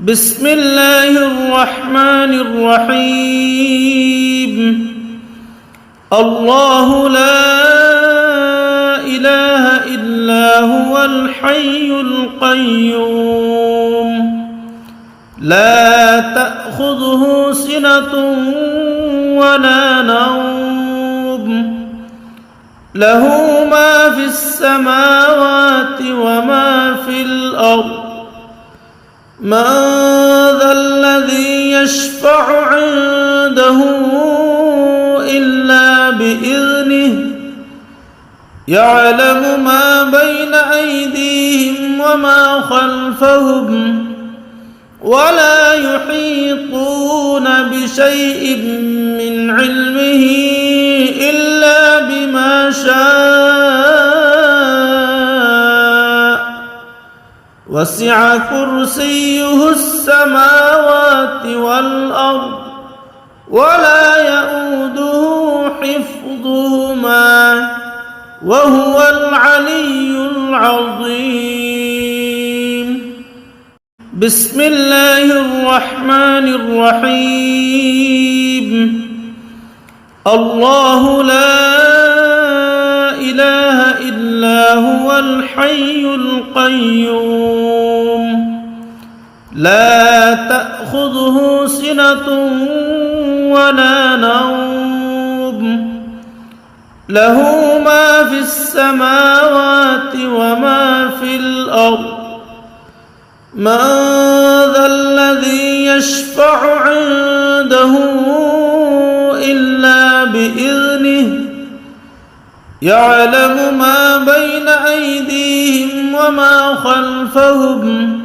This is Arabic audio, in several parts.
بسم الله الرحمن الرحيم الله لا إله إلا هو الحي القيوم لا تأخذه سنة ولا نوم له ما في السماوات وما في الأرض من ذا الذي يشفع عنده إلا بإذنه يعلم ما بين أيديهم وما خلفهم ولا يحيطون بشيء من علمه إلا بما شاء وسع كرسيه السماوات والأرض ولا يؤوده حفظهما وهو العلي العظيم بسم الله الرحمن الرحيم الله لا إله إلا هو الحي القيوم لا تأخذه سنة ولا نوم له ما في السماوات وما في الأرض من ذا الذي يشفع عنده إلا بإذنه يعلم ما بين أيديهم وما خلفهم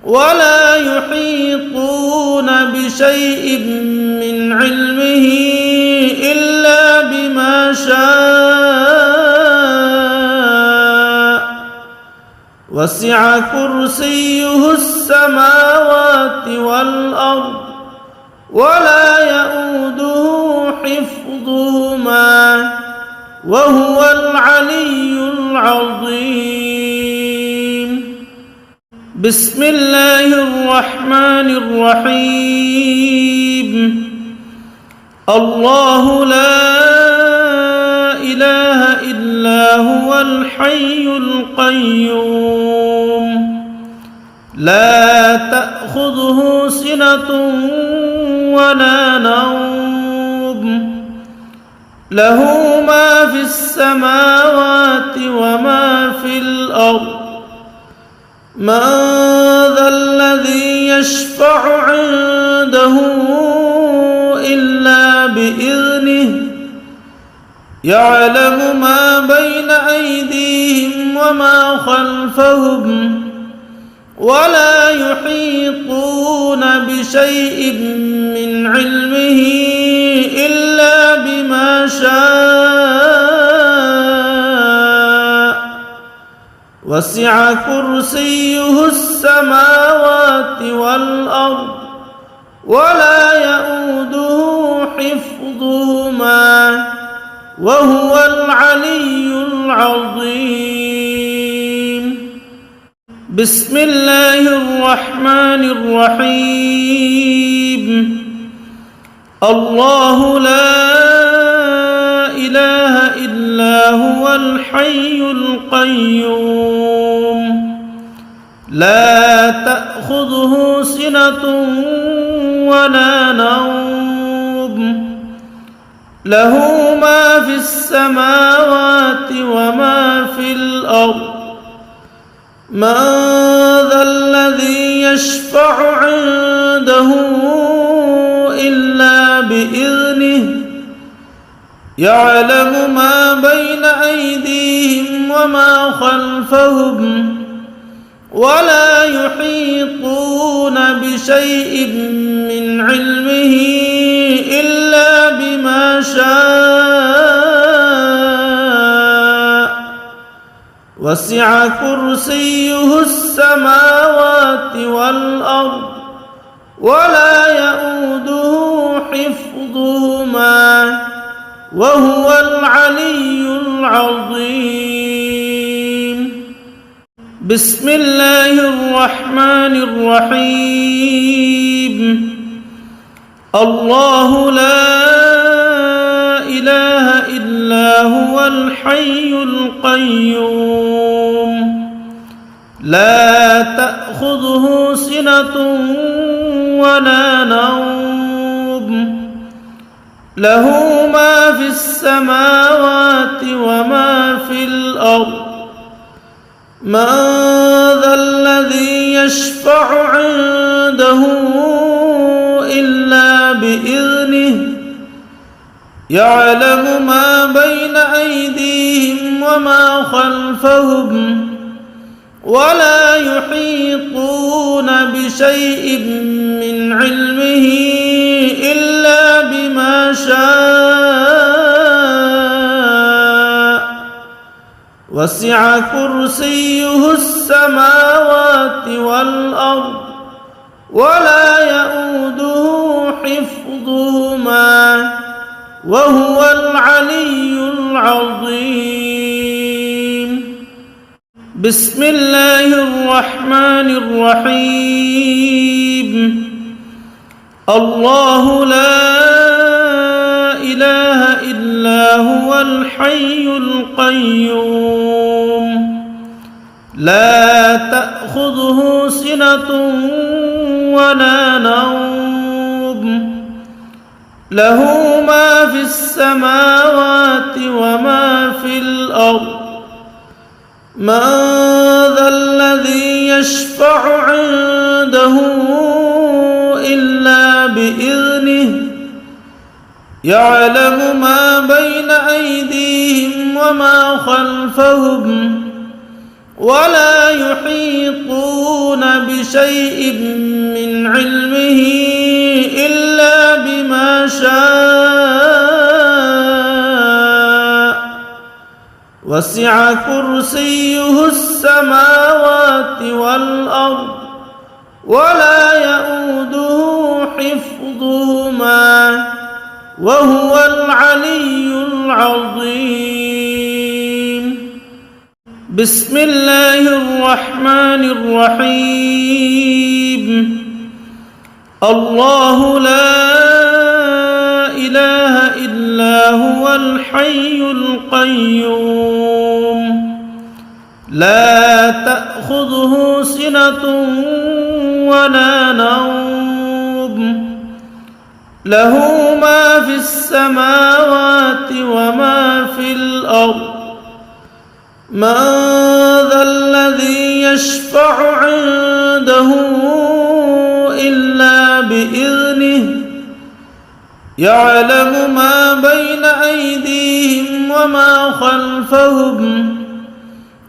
ولا يحيطون بشيء من علمه إلا بما شاء وسع كرسيه السماوات والأرض ولا يؤوده حفظهما وهو العلي العظيم بسم الله الرحمن الرحيم الله لا إله إلا هو الحي القيوم لا تأخذه سنة ولا نوم له ما في السماوات وما في الأرض من ذا الذي يشفع عنده إلا بإذنه يعلم ما بين أيديهم وما خلفهم ولا يحيطون بشيء من علمه إلا بما شاء وسع كرسيه السماوات والأرض ولا يؤوده حفظهما وهو العلي العظيم بسم الله الرحمن الرحيم الله لا إله إلا هو الحي القيوم لا تأخذه سنة ولا نوم له ما في السماوات وما في الأرض من ذا الذي يشفع عنده إلا بإذنه يعلم ما بين أيديهم وما خلفهم ولا يحيطون بشيء من علمه إلا بما شاء وسع كرسيه السماوات والأرض ولا يؤوده حفظهما وهو العلي العظيم بسم الله الرحمن الرحيم الله لا إله إلا هو الحي القيوم لا تأخذه سنة ولا نوم له ما في السماوات وما في الأرض من ذا الذي يشفع عنده إلا بإذنه يعلم ما بين أيديهم وما خلفهم ولا يحيطون بشيء من علمه إلا بما شاء وسع كرسيه السماوات والأرض ولا يؤوده حفظهما وهو العلي العظيم بسم الله الرحمن الرحيم الله لا إله إلا هو الحي القيوم لا تأخذه سنة ولا نوم له ما في السماوات وما في الأرض من ذا الذي يشفع عنده إلا بإذنه يعلم ما بين أيديهم وما خلفهم ولا يحيطون بشيء من علمه إلا بما شاء وسع كرسيه السماوات والأرض ولا يؤوده حفظهما وهو العلي العظيم بسم الله الرحمن الرحيم الله لا إله إلا هو الحي القيوم لا تأخذه سنة ولا نوم له ما في السماوات وما في الأرض من ذا الذي يشفع عنده إلا بإذنه يعلم ما بين أيديهم وما خلفهم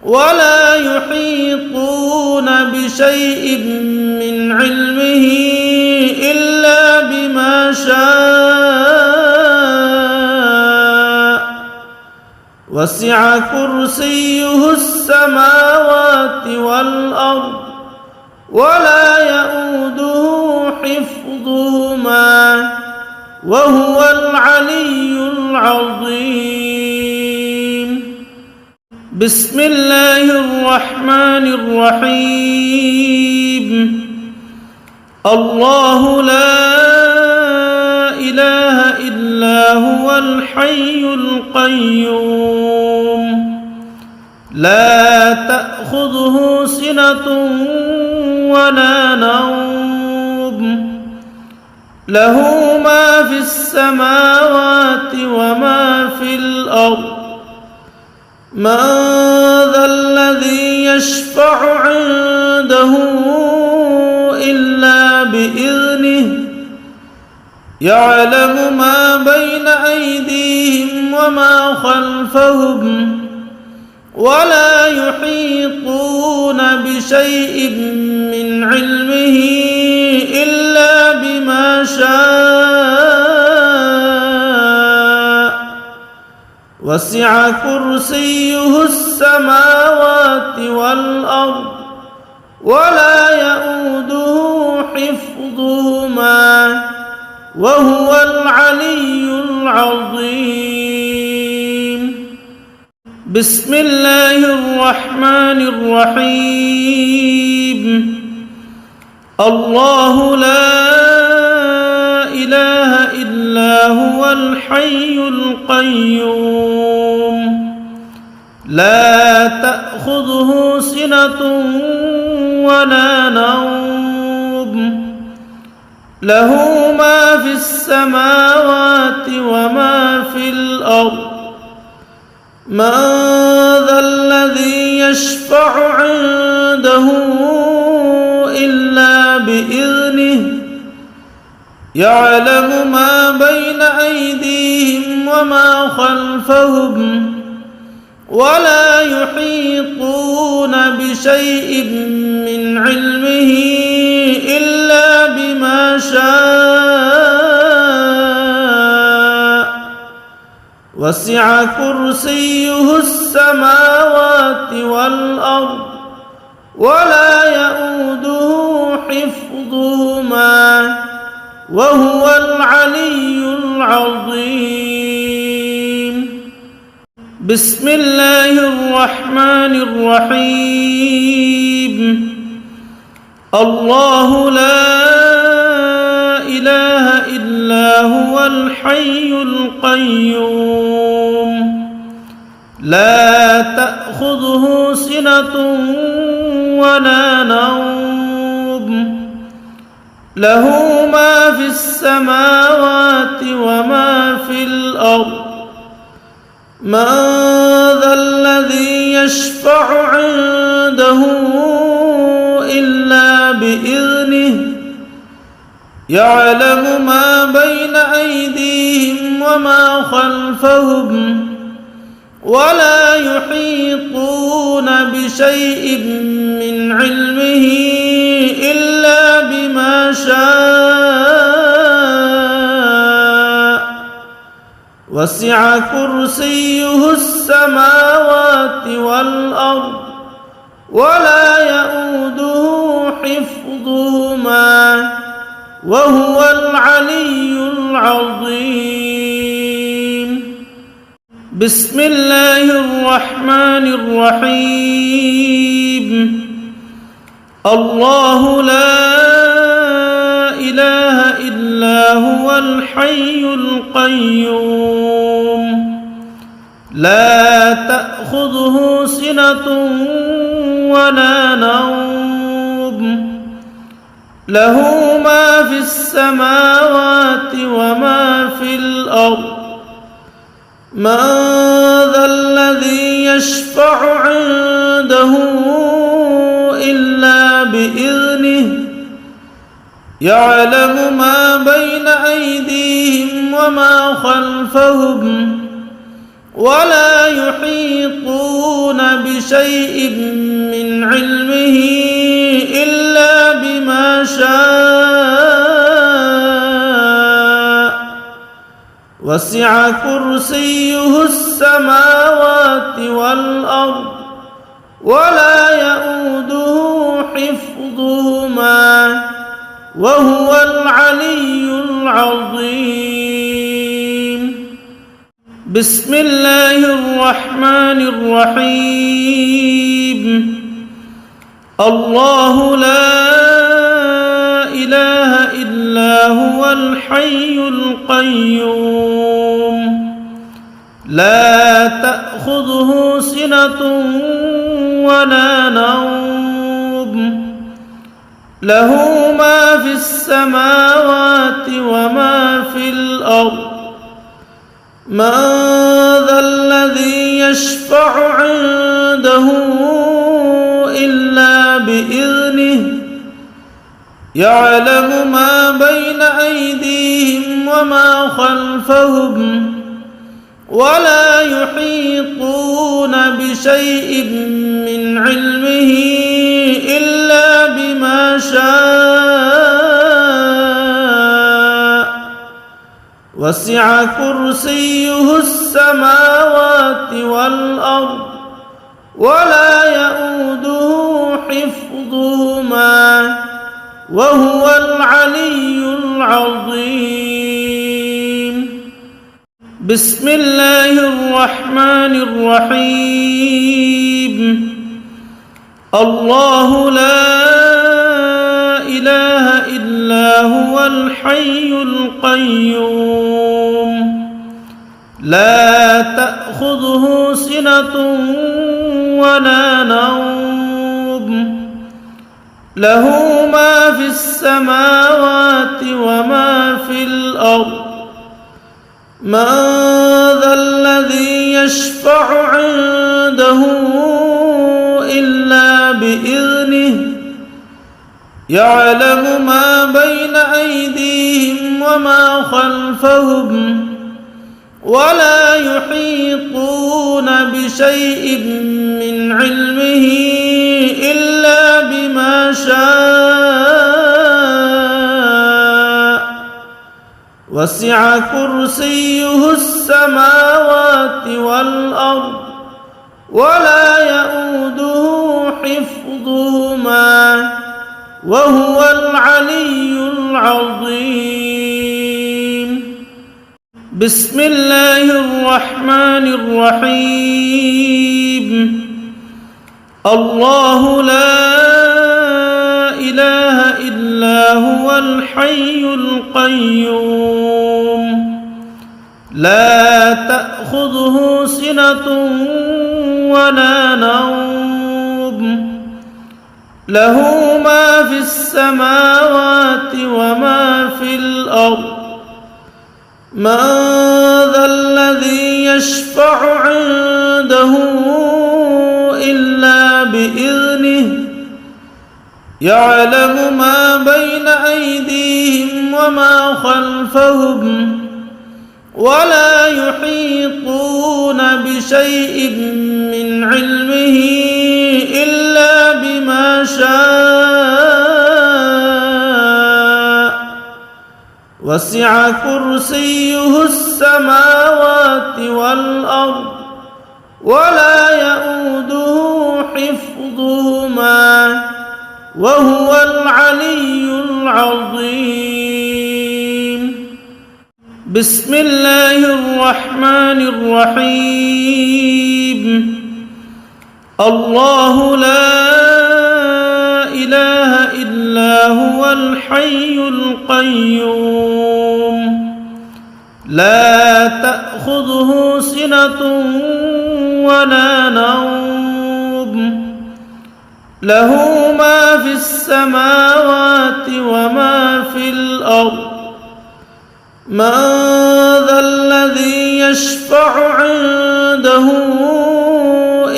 ولا يحيطون بشيء من علمه إلا بما شاء وسع كرسيه السماوات والأرض ولا يؤوده حفظهما وهو العلي العظيم بسم الله الرحمن الرحيم الله لا إله إلا هو الحي القيوم لا تأخذه سنة ولا نوم له ما في السماوات وما في الأرض من ذا الذي يشفع عنده إلا بإذنه يعلم ما بين أيديهم وما خلفهم ولا يحيطون بشيء من علمه إلا بما شاء وسع كرسيه السماوات والأرض ولا يؤوده حفظهما وهو العلي العظيم بسم الله الرحمن الرحيم الله لا إله هو الحي القيوم لا تأخذه سنة ولا نوم له ما في السماوات وما في الأرض من ذا الذي يشفع عنده إلا بإذنه يعلم ما بين أيديهم وما خلفهم ولا يحيطون بشيء من علمه إلا بما شاء وسع كرسيه السماوات والأرض ولا يؤوده حفظهما وهو العلي العظيم بسم الله الرحمن الرحيم الله لا إله إلا هو الحي القيوم لا تأخذه سنة ولا نوم له ما في السماوات وما في الأرض من ذا الذي يشفع عنده إلا بإذنه يعلم ما بين أيديهم وما خلفهم ولا يحيطون بشيء من علمه إلا بما شاء وسع كرسيه السماوات والأرض ولا يؤوده حفظهما وهو العلي العظيم بسم الله الرحمن الرحيم الله لا إله إلا هو الحي القيوم لا تأخذه سنة ولا نوم له ما في السماوات وما في الأرض من ذا الذي يشفع عنده إلا بإذنه يعلم ما بين أيديهم وما خلفهم ولا يحيطون بشيء من علمه إلا بما شاء وسع كرسيه السماوات والأرض ولا يؤوده حفظهما وهو العلي العظيم بسم الله الرحمن الرحيم الله لا إله إلا هو الحي القيوم لا تأخذه سنة ولا نوم له ما في السماوات وما في الأرض من ذا الذي يشفع عنده إلا بإذنه يعلم ما بين أيديهم وما خلفهم ولا يحيطون بشيء من علمه إلا بما شاء وسع كرسيه السماوات والأرض ولا يؤوده حفظهما وهو العلي العظيم بسم الله الرحمن الرحيم الله لا إله إلا هو الحي القيوم لا تأخذه سنة ولا نوم له ما في السماوات وما في الأرض من ذا الذي يشفع عنده إلا بإذنه يعلم ما بين أيديهم وما خلفهم ولا يحيطون بشيء من علمه إلا بما شاء وسع كرسيه السماوات والأرض ولا يؤوده حفظهما وهو العلي العظيم بسم الله الرحمن الرحيم الله لا إله إلا هو الحي القيوم لا تأخذه سنة ولا نوم له ما في السماوات وما في الأرض من ذا الذي يشفع عنده إلا بإذنه يعلم ما بين أيديهم وما خلفهم ولا يحيطون بشيء من علمه إلا بما شاء وسع كرسيه السماوات والأرض ولا يؤوده حفظهما وهو العلي العظيم بسم الله الرحمن الرحيم الله لا إله إلا هو الحي القيوم لا تأخذه سنة ولا نوم له ما في السماوات وما في الأرض من ذا الذي يشفع عنده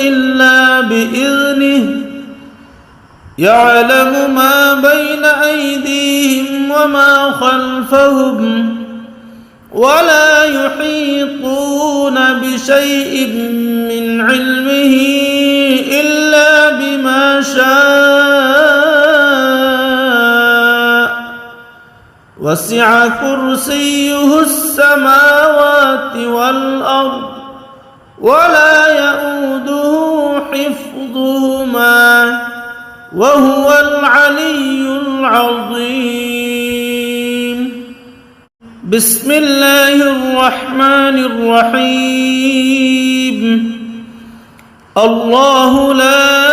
إلا بإذنه يعلم ما بين أيديهم وما خلفهم ولا يحيطون بشيء من علمه إلا بما شاء وسع كرسيه السماوات والأرض ولا يؤوده حفظهما وهو العلي العظيم بسم الله الرحمن الرحيم الله لا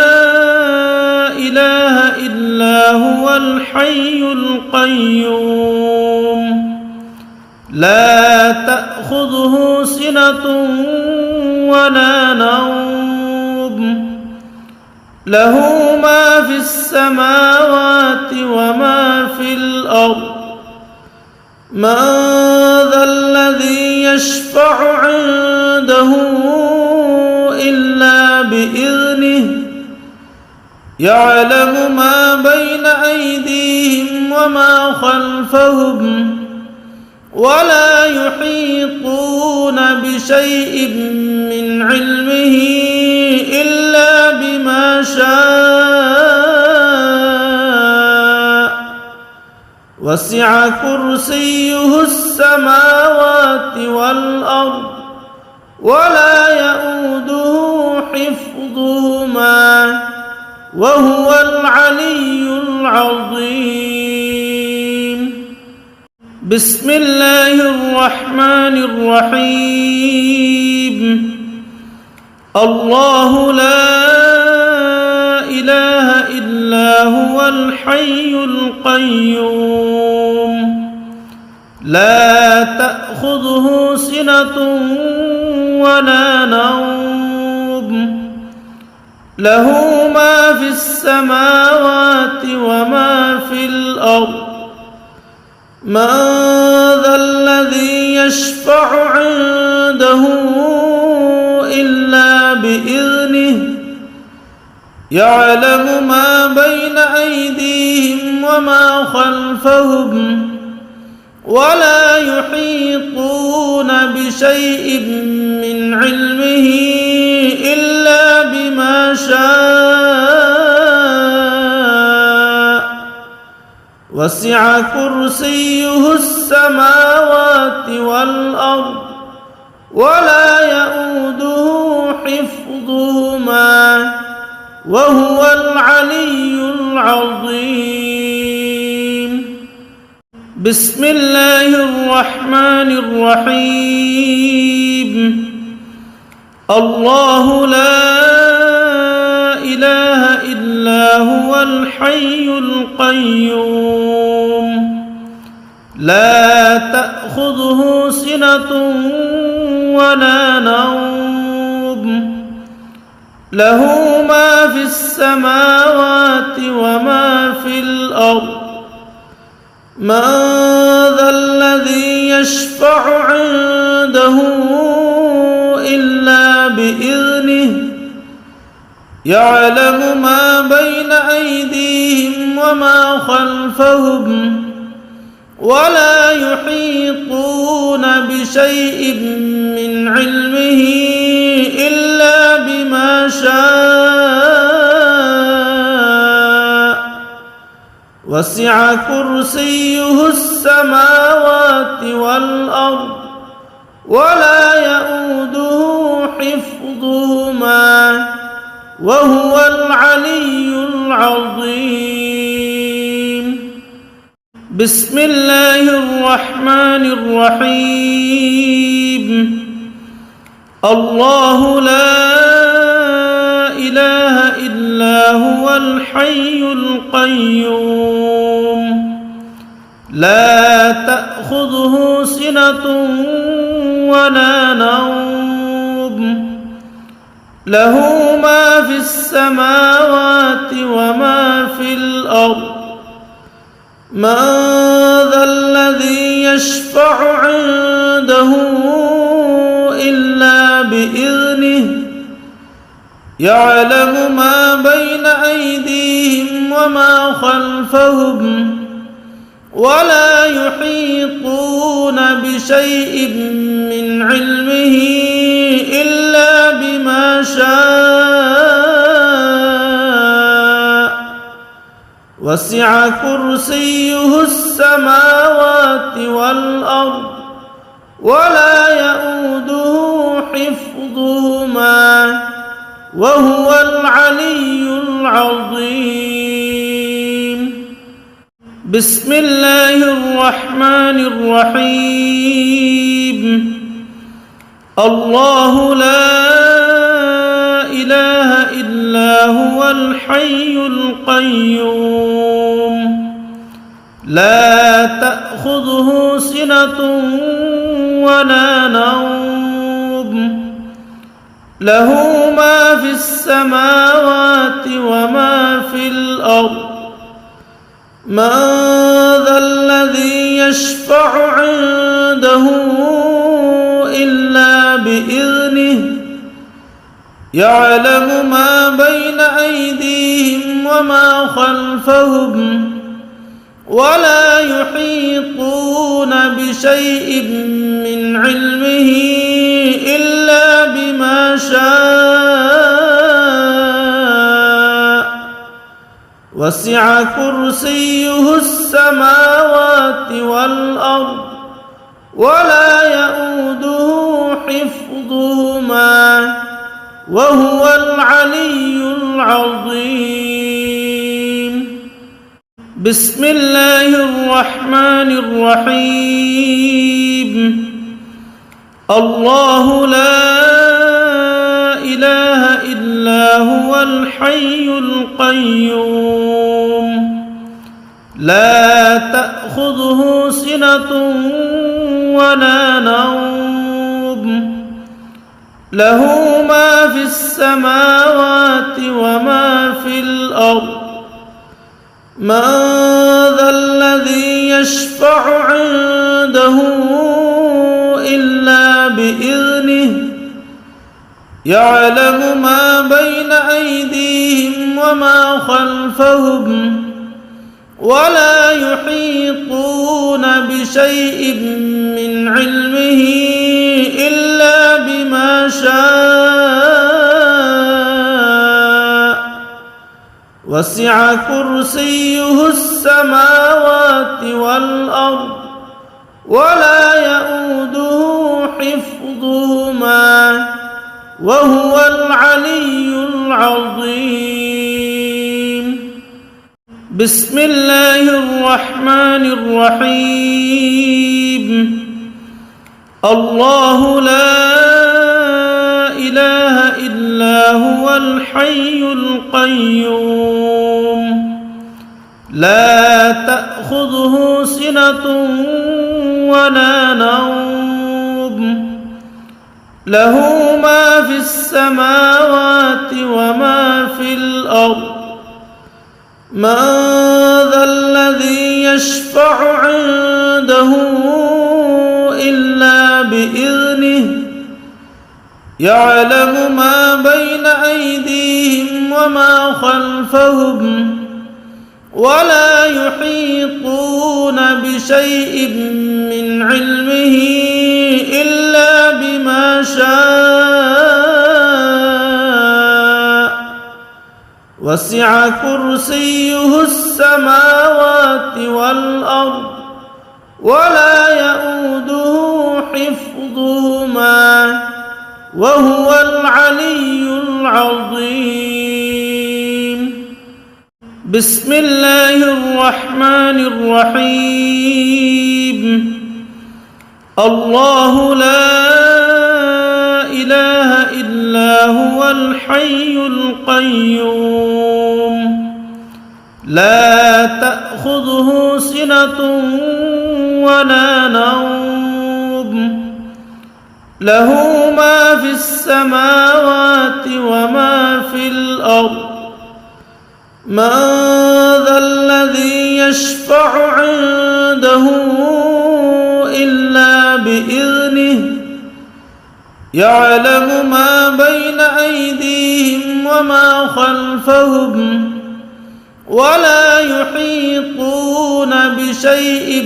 إله إلا هو الحي القيوم لا تأخذه سنة ولا نوم له ما في السماوات وما في الأرض من ذا الذي يشفع عنده إلا بإذنه يعلم ما بين أيديهم وما خلفهم ولا يحيطون بشيء من علمه إلا بما شاء وسع كرسيه السماوات والأرض ولا يؤوده حفظهما وهو العلي العظيم بسم الله الرحمن الرحيم الله لا إله إلا إلا هو الحي القيوم لا تأخذه سنة ولا نوم له ما في السماوات وما في الأرض من ذا الذي يشفع عنده إلا بإذنه يعلم ما بين أيديهم وما خلفهم ولا يحيطون بشيء من علمه إلا بما شاء وسع كرسيه السماوات والأرض ولا يؤوده حفظهما وهو العلي العظيم بسم الله الرحمن الرحيم الله لا إله إلا هو الحي القيوم لا تأخذه سنة ولا نوم له ما في السماوات وما في الأرض من ذا الذي يشفع عنده إلا بإذنه يعلم ما بين أيديهم وما خلفهم ولا يحيطون بشيء من علمه إلا بما شاء وسع كرسيه السماوات والأرض ولا يؤوده حفظهما وهو العلي العظيم بسم الله الرحمن الرحيم الله لا إله إلا هو الحي القيوم لا تأخذه سنة ولا نوم له ما في السماوات وما في الأرض من ذا الذي يشفع عنده إلا بإذنه يعلم ما بين أيديهم وما خلفهم ولا يحيطون بشيء من علمه إلا بما شاء وسع كرسيه السماوات والأرض ولا يؤوده حفظهما وهو العلي العظيم بسم الله الرحمن الرحيم الله لا إله إلا هو الحي القيوم لا تأخذه سنة ولا نوم له ما في السماوات وما في الأرض من ذا الذي يشفع عنده إلا بإذنه يعلم ما بين أيديهم وما خلفهم ولا يحيطون بشيء من علمه إلا بما شاء وسع كرسيه السماوات والأرض ولا يؤوده حفظهما وهو العلي العظيم بسم الله الرحمن الرحيم الله لا إله إلا إلا هو الحي القيوم لا تأخذه سنة ولا نوم له ما في السماوات وما في الأرض من ذا الذي يشفع عنده إلا بإذنه يعلم ما بين أيديهم وما خلفهم ولا يحيطون بشيء من علمه إلا بما شاء وسع كرسيه السماوات والأرض ولا يؤوده حفظهما وهو العلي العظيم بسم الله الرحمن الرحيم الله لا إله إلا هو الحي القيوم لا تأخذه سنة ولا نوم له ما في السماوات وما في الأرض من ذا الذي يشفع عنده إلا بإذنه يعلم ما بين أيديهم وما خلفهم ولا يحيطون بشيء من علمه إلا بما شاء وسع كرسيه السماوات والأرض ولا يؤوده حفظهما وهو العلي العظيم بسم الله الرحمن الرحيم الله لا إله إلا هو الحي القيوم لا تأخذه سنة ولا نوم له ما في السماوات وما في الأرض من ذا الذي يشفع عنده إلا بإذنه يعلم ما بين أيديهم وما خلفهم ولا يحيطون بشيء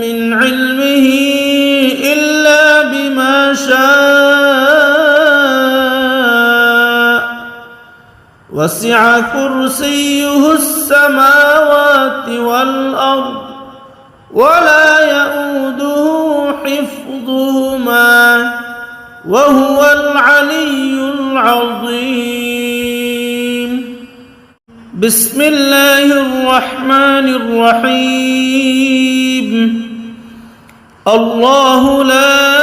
من علمه إلا بما شاء وسع كرسيه السماوات والأرض ولا يؤوده حفظهما وهو العلي العظيم بسم الله الرحمن الرحيم الله لا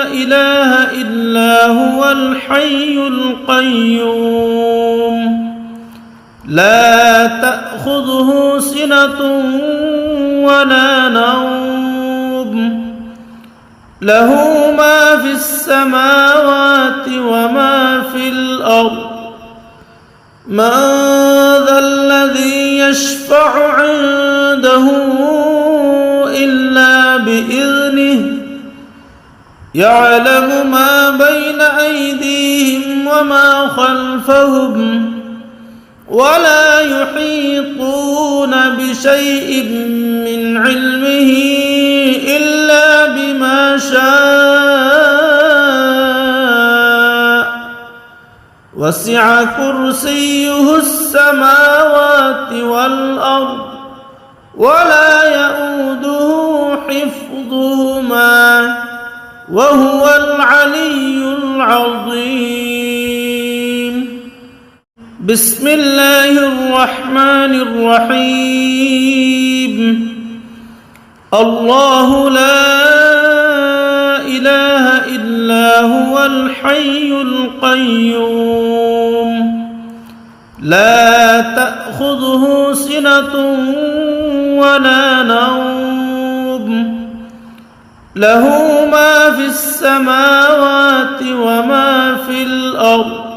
إله إلا هو الحي القيوم لا تأخذه سنة ولا نوم له ما في السماوات وما في الأرض من ذا الذي يشفع عنده إلا بإذنه يعلم ما بين أيديهم وما خلفهم ولا يحيطون بشيء من علمه إلا بما شاء وسع كرسيه السماوات والأرض ولا يؤوده حفظهما وهو العلي العظيم بسم الله الرحمن الرحيم الله لا إله إلا هو الحي القيوم لا تأخذه سنة ولا نوم له ما في السماوات وما في الأرض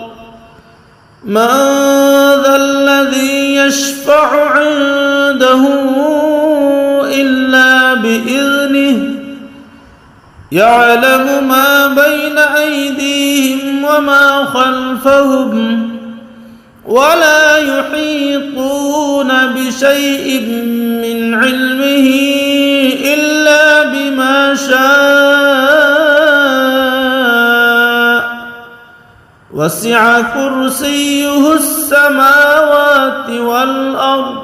من ذا الذي يشفع عنده إلا بإذنه يعلم ما بين أيديهم وما خلفهم ولا يحيطون بشيء من علمه إلا بما شاء وسع كرسيه السماوات والأرض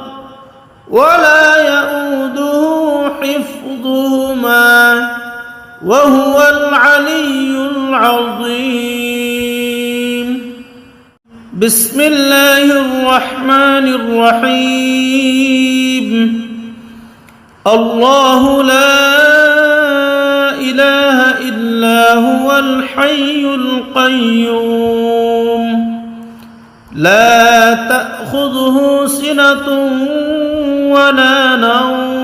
ولا يؤوده حفظهما وهو العلي العظيم بسم الله الرحمن الرحيم الله لا إله إلا هو الحي القيوم لا تأخذه سنة ولا نوم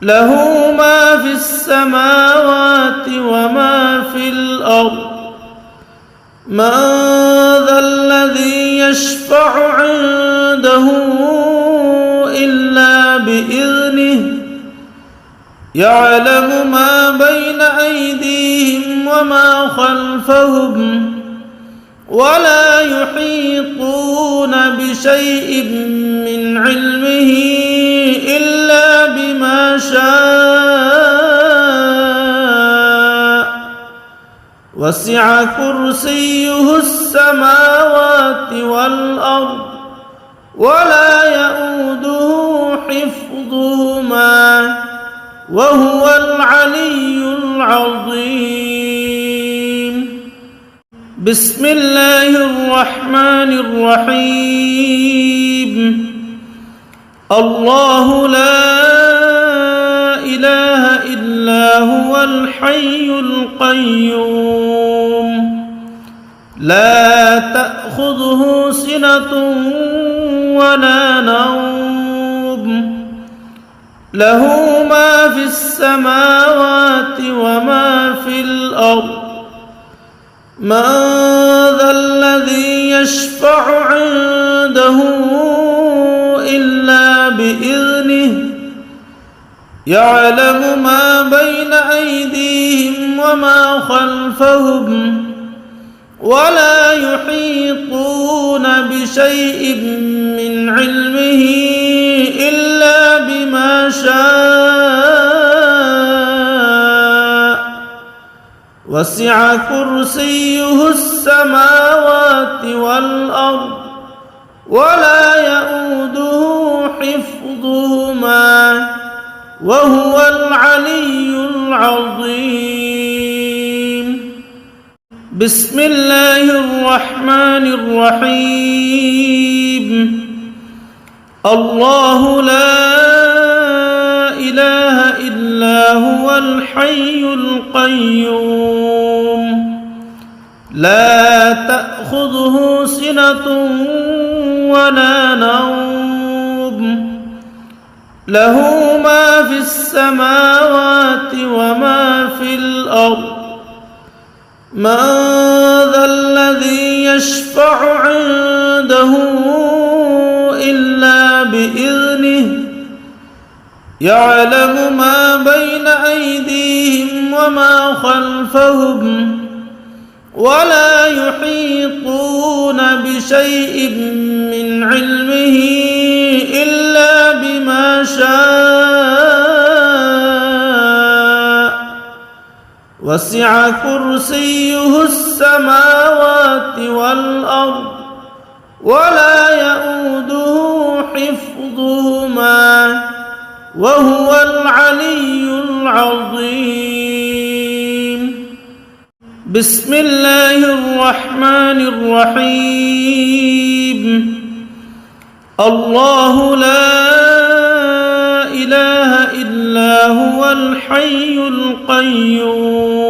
له ما في السماوات وما في الأرض من ذا الذي يشفع عنده إلا بإذنه يعلم ما بين أيديهم وما خلفهم ولا يحيطون بشيء من علمه إلا بما شاء وسع كرسيه السماوات والأرض ولا يؤوده حفظهما وهو العلي العظيم بسم الله الرحمن الرحيم الله لا إله إلا هو الحي القيوم لا تأخذه سنة ولا نوم له ما في السماوات وما في الأرض من ذا الذي يشفع عنده إلا بإذنه يعلم ما بين أيديهم وما خلفهم ولا يحيطون بشيء من علمه إلا بما شاء وسع كرسيه السماوات والأرض ولا يؤوده حفظهما وهو العلي العظيم بسم الله الرحمن الرحيم الله لا إله إلا هو الحي القيوم لا تأخذه سنة ولا نوم له ما في السماوات وما في الأرض من ذا الذي يشفع عنده إلا بإذنه يعلم ما بين أيديهم وما خلفهم ولا يحيطون بشيء من علمه إلا بما شاء وسع كرسيه السماوات والأرض ولا يؤوده حفظهما وهو العلي العظيم بسم الله الرحمن الرحيم الله لا إله إلا هو الحي القيوم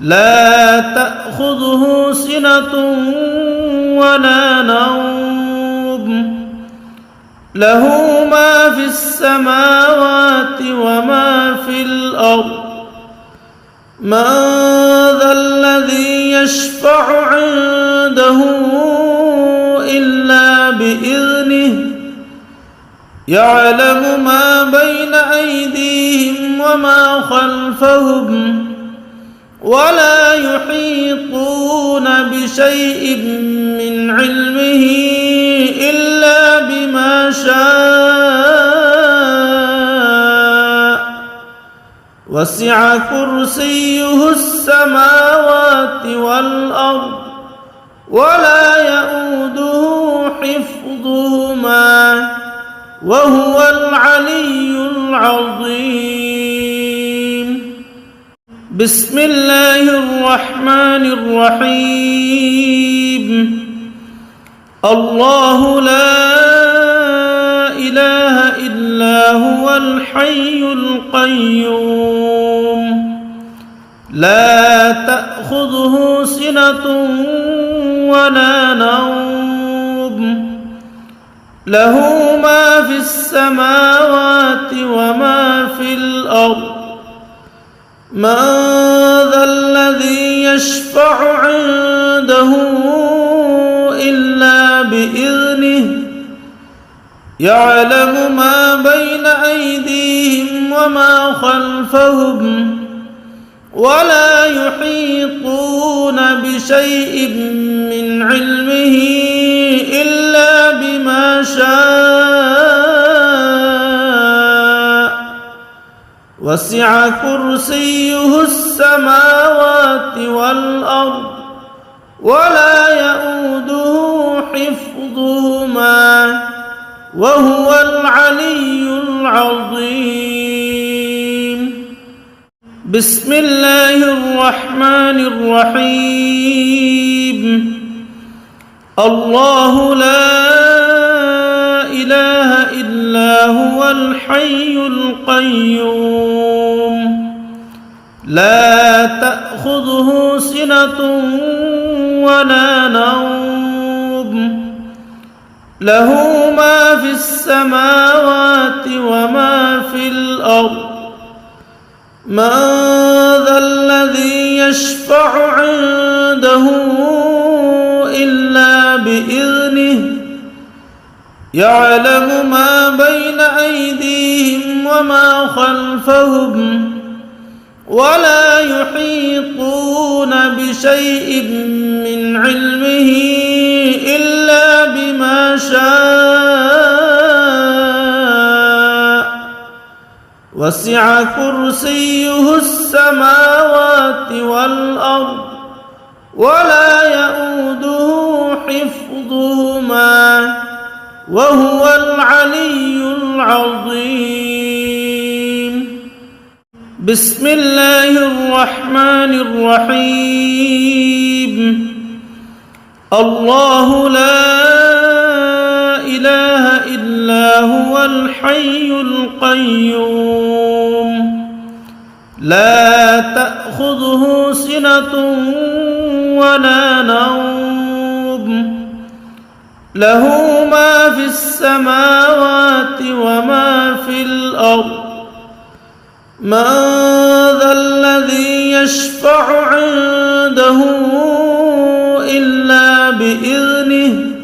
لا تأخذه سنة ولا نوم له ما في السماوات وما في الأرض من ذا الذي يشفع عنده إلا بإذنه يعلم ما بين أيديهم وما خلفهم ولا يحيطون بشيء من علمه إلا بما شاء وسع كرسيه السماوات والأرض ولا يؤوده حفظهما وهو العلي العظيم بسم الله الرحمن الرحيم الله لا إله إلا هو الحي القيوم لا تأخذه سنة ولا نوم له ما في السماوات وما في الأرض من ذا الذي يشفع عنده إلا بإذنه يعلم ما بين أيديهم وما خلفهم ولا يحيطون بشيء من علمه إلا بما شاء وسع كرسيه السماوات والأرض ولا يؤوده حفظهما وهو العلي العظيم بسم الله الرحمن الرحيم الله لا إله إلا هو الحي القيوم لا تأخذه سنة ولا نوم له ما في السماوات وما في الأرض من ذا الذي يشفع عنده إلا بإذنه يعلم ما بين أيديهم وما خلفهم ولا يحيطون بشيء من علمه إلا بما شاء وسع كرسيه السماوات والأرض ولا يؤوده حفظهما وهو العلي العظيم بسم الله الرحمن الرحيم الله لا إله إلا هو الحي القيوم لا تأخذه سنة ولا نوم له ما في السماوات وما في الأرض من ذا الذي يشفع عنده إلا بإذنه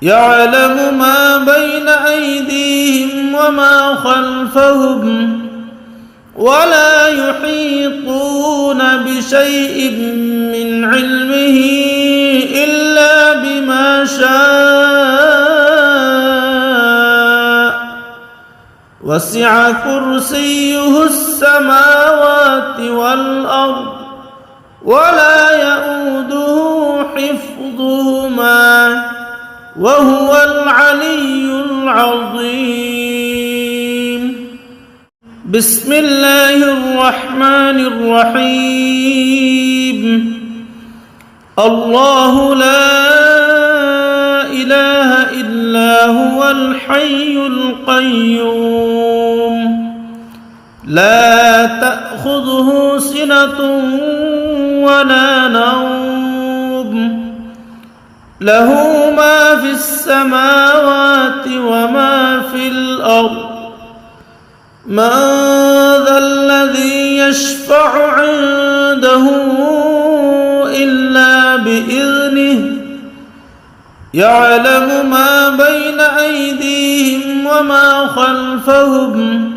يعلم ما بين أيديهم وما خلفهم ولا يحيطون بشيء من علمه إلا بما شاء وسع كرسيه السماوات والأرض ولا يؤوده حفظهما وهو العلي العظيم بسم الله الرحمن الرحيم الله لا إله إلا إلا هو الحي القيوم لا تأخذه سنة ولا نوم له ما في السماوات وما في الأرض من ذا الذي يشفع عنده إلا بإذنه يعلم ما بين أيديهم وما خلفهم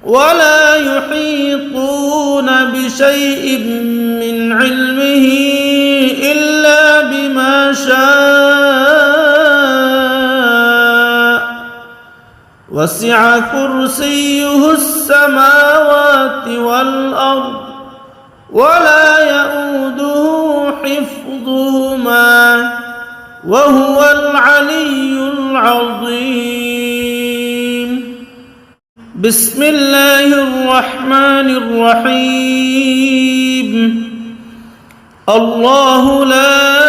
ولا يحيطون بشيء من علمه إلا بما شاء وسع كرسيه السماوات والأرض ولا يؤوده حفظهما وهو العلي العظيم بسم الله الرحمن الرحيم الله لا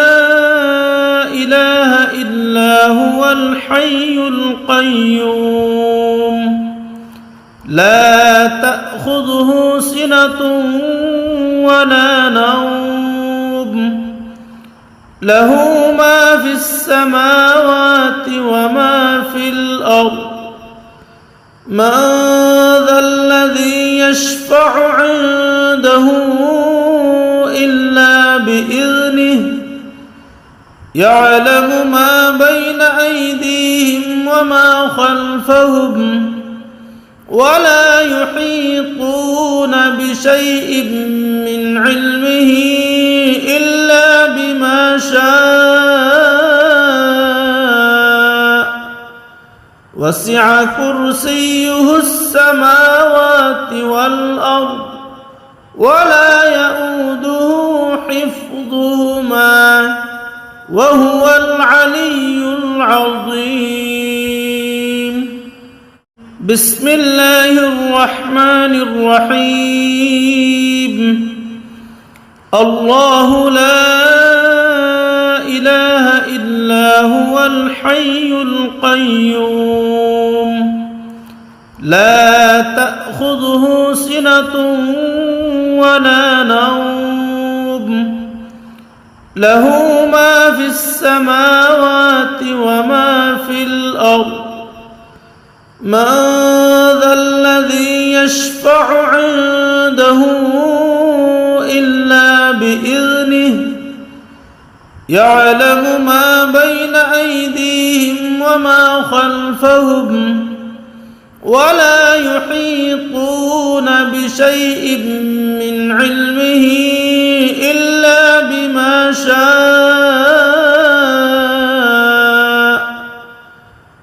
إله إلا هو الحي القيوم لا تأخذه سنة ولا نوم له ما في السماوات وما في الأرض من ذا الذي يشفع عنده إلا بإذنه يعلم ما بين أيديهم وما خلفهم ولا يحيطون بشيء من علمه إلا بما شاء وسع كرسيه السماوات والأرض ولا يؤوده حفظهما وهو العلي العظيم بسم الله الرحمن الرحيم الله لا إله إلا هو الحي القيوم لا تأخذه سنة ولا نوم له ما في السماوات وما في الأرض من ذا الذي يشفع عنده إلا بإذنه يعلم ما بين أيديهم وما خلفهم ولا يحيطون بشيء من علمه إلا بما شاء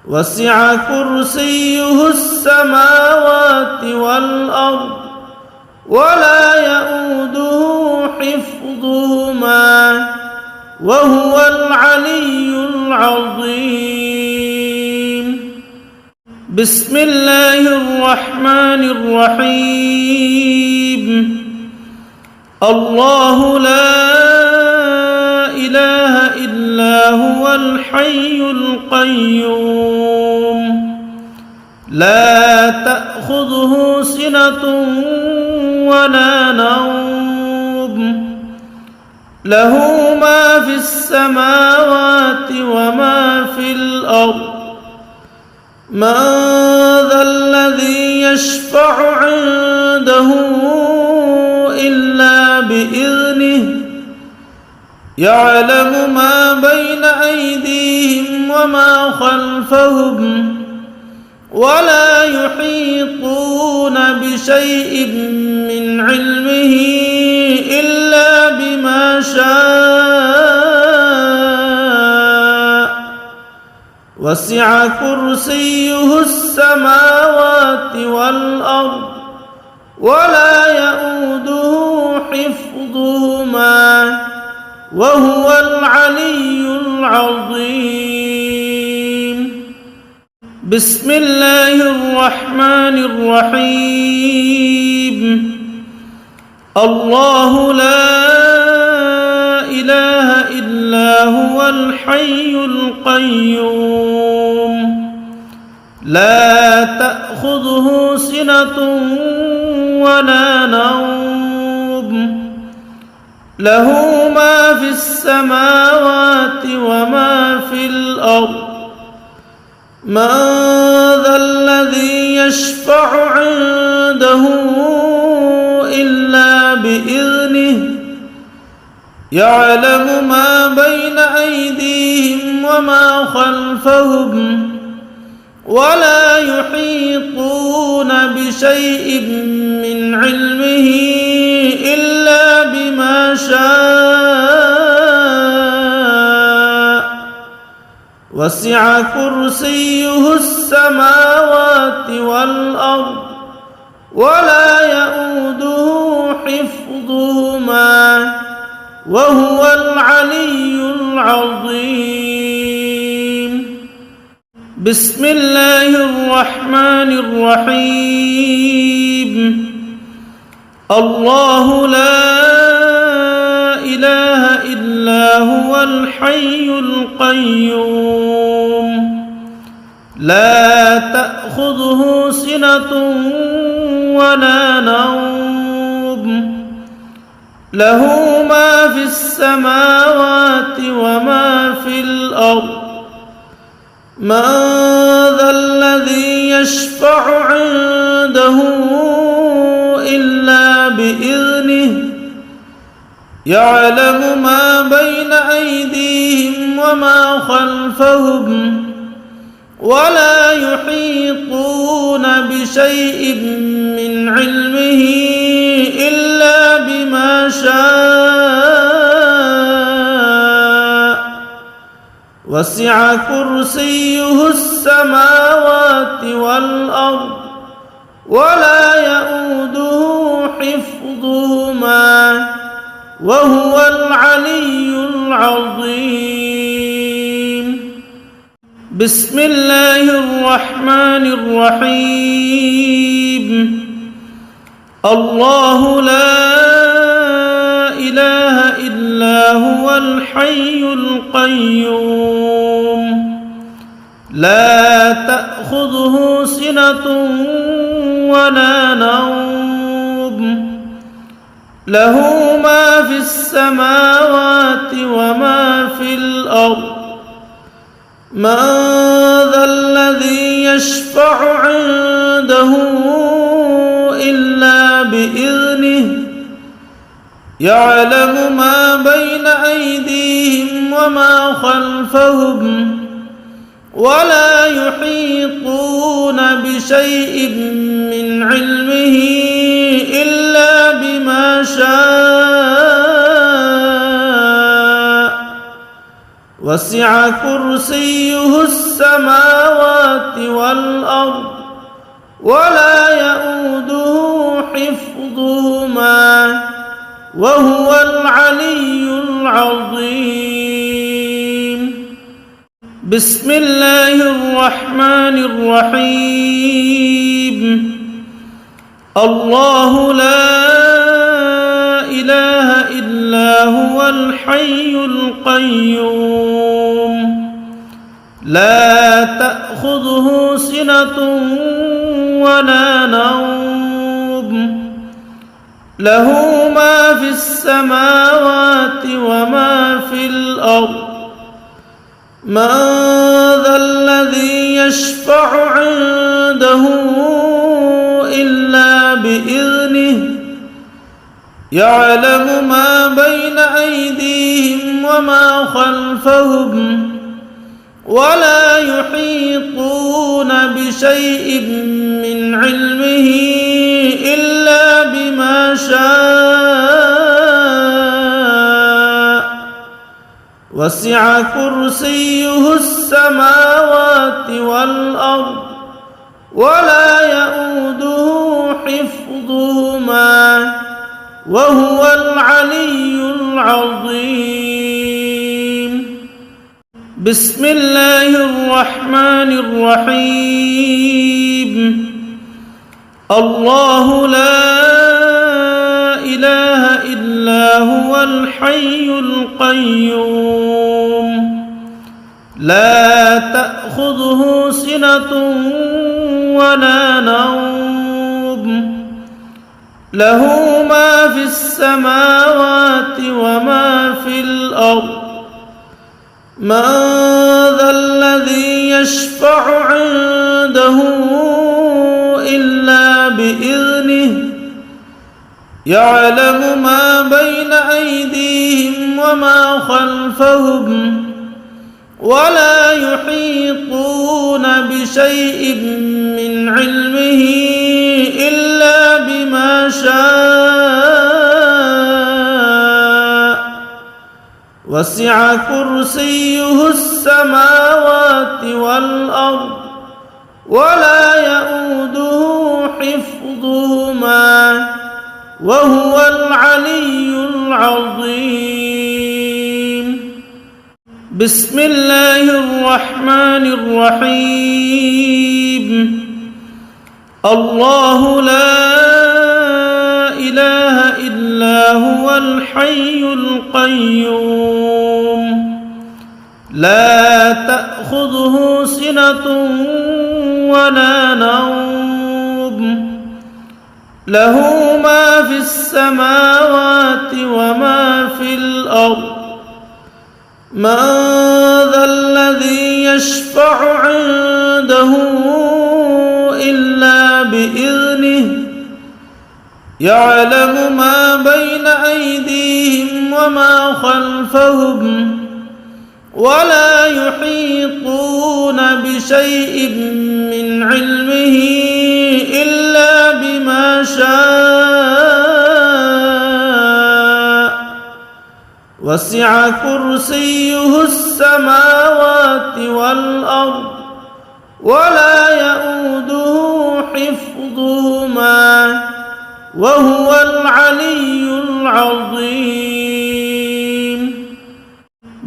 وسع كرسيه السماوات والأرض ولا يؤوده حفظهما وهو العلي العظيم بسم الله الرحمن الرحيم الله لا إله إلا هو الحي القيوم لا تأخذه سنة ولا نوم له ما في السماوات وما في الأرض من ذا الذي يشفع عنده إلا بإذنه يعلم ما بين أيديهم وما خلفهم ولا يحيطون بشيء من علمه إلا بما شاء وسع كرسيه السماوات والأرض ولا يؤوده حفظهما وهو العلي العظيم بسم الله الرحمن الرحيم الله لا إله إلا هو الحي القيوم لا تأخذه سنة ولا نوم له ما في السماوات وما في الأرض من ذا الذي يشفع عنده إلا بإذنه يعلم ما بين أيديهم وما خلفهم ولا يحيطون بشيء من علمه إلا بما شاء وسع كرسيه السماوات والأرض ولا يؤوده حفظهما وهو العلي العظيم. بسم الله الرحمن الرحيم. الله لا إله إلا هو الحي القيوم لا تأخذه سنة ولا نوم له ما في السماوات وما في الأرض من ذا الذي يشفع عنده إلا بإذنه يعلم ما بين أيديهم وما خلفهم ولا يحيطون بشيء من علمه إلا بما شاء وسع كرسيه السماوات والأرض ولا يؤوده حفظهما وهو العلي العظيم. بسم الله الرحمن الرحيم. الله لا إله إلا هو الحي القيوم لا تأخذه سنة ولا نوم له ما في السماوات وما في الأرض من ذا الذي يشفع عنده إلا بإذنه يعلم ما بين أيديهم وما خلفهم ولا يحيطون بشيء من علمه إلا بما شاء وسع كرسيه السماوات والأرض ولا يؤوده حفظهما وهو العلي العظيم. بسم الله الرحمن الرحيم. الله لا إله إلا هو الحي القيوم لا تأخذه سنة ولا نوم له ما في السماوات وما في الأرض من ذا الذي يشفع عنده إلا بإذنه يعلم ما بين أيديهم وما خلفهم ولا يحيطون بشيء من علمه إلا بما شاء وسع كرسيه السماوات والأرض ولا يؤوده حفظهما وهو العلي العظيم. بسم الله الرحمن الرحيم. الله لا إله إلا هو الحي القيوم لا تأخذه تأخذه سنة ولا نوم له ما في السماوات وما في الأرض من ذا الذي يشفع عنده إلا بإذنه يعلم ما بين أيديهم وما خلفهم ولا يحيطون بشيء من علمه إلا بما شاء وسع كرسيه السماوات والأرض ولا يؤوده حفظهما وهو العلي العظيم. بسم الله الرحمن الرحيم. الله لا إله إلا هو الحي القيوم لا تأخذه سنة ولا نوم له ما في السماوات وما في الأرض من ذا الذي يشفع عنده إلا بإذنه يعلم ما بين أيديهم وما خلفهم ولا يحيطون بشيء من علمه إلا بما شاء وسع كرسيه السماوات والأرض ولا يؤوده حفظهما وهو العلي العظيم.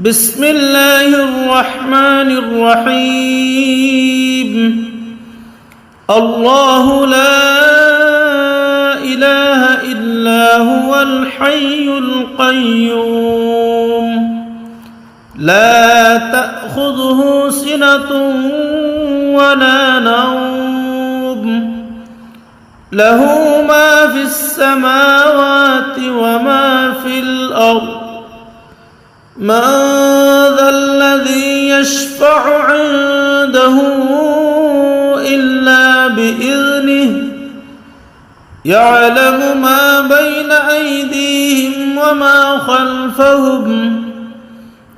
بسم الله الرحمن الرحيم. الله لا إله إلا هو الحي القيوم لا تأخذه سنة ولا نوم له ما في السماوات وما في الأرض من ذا الذي يشفع عنده إلا بإذنه يعلم ما بين أيديهم وما خلفهم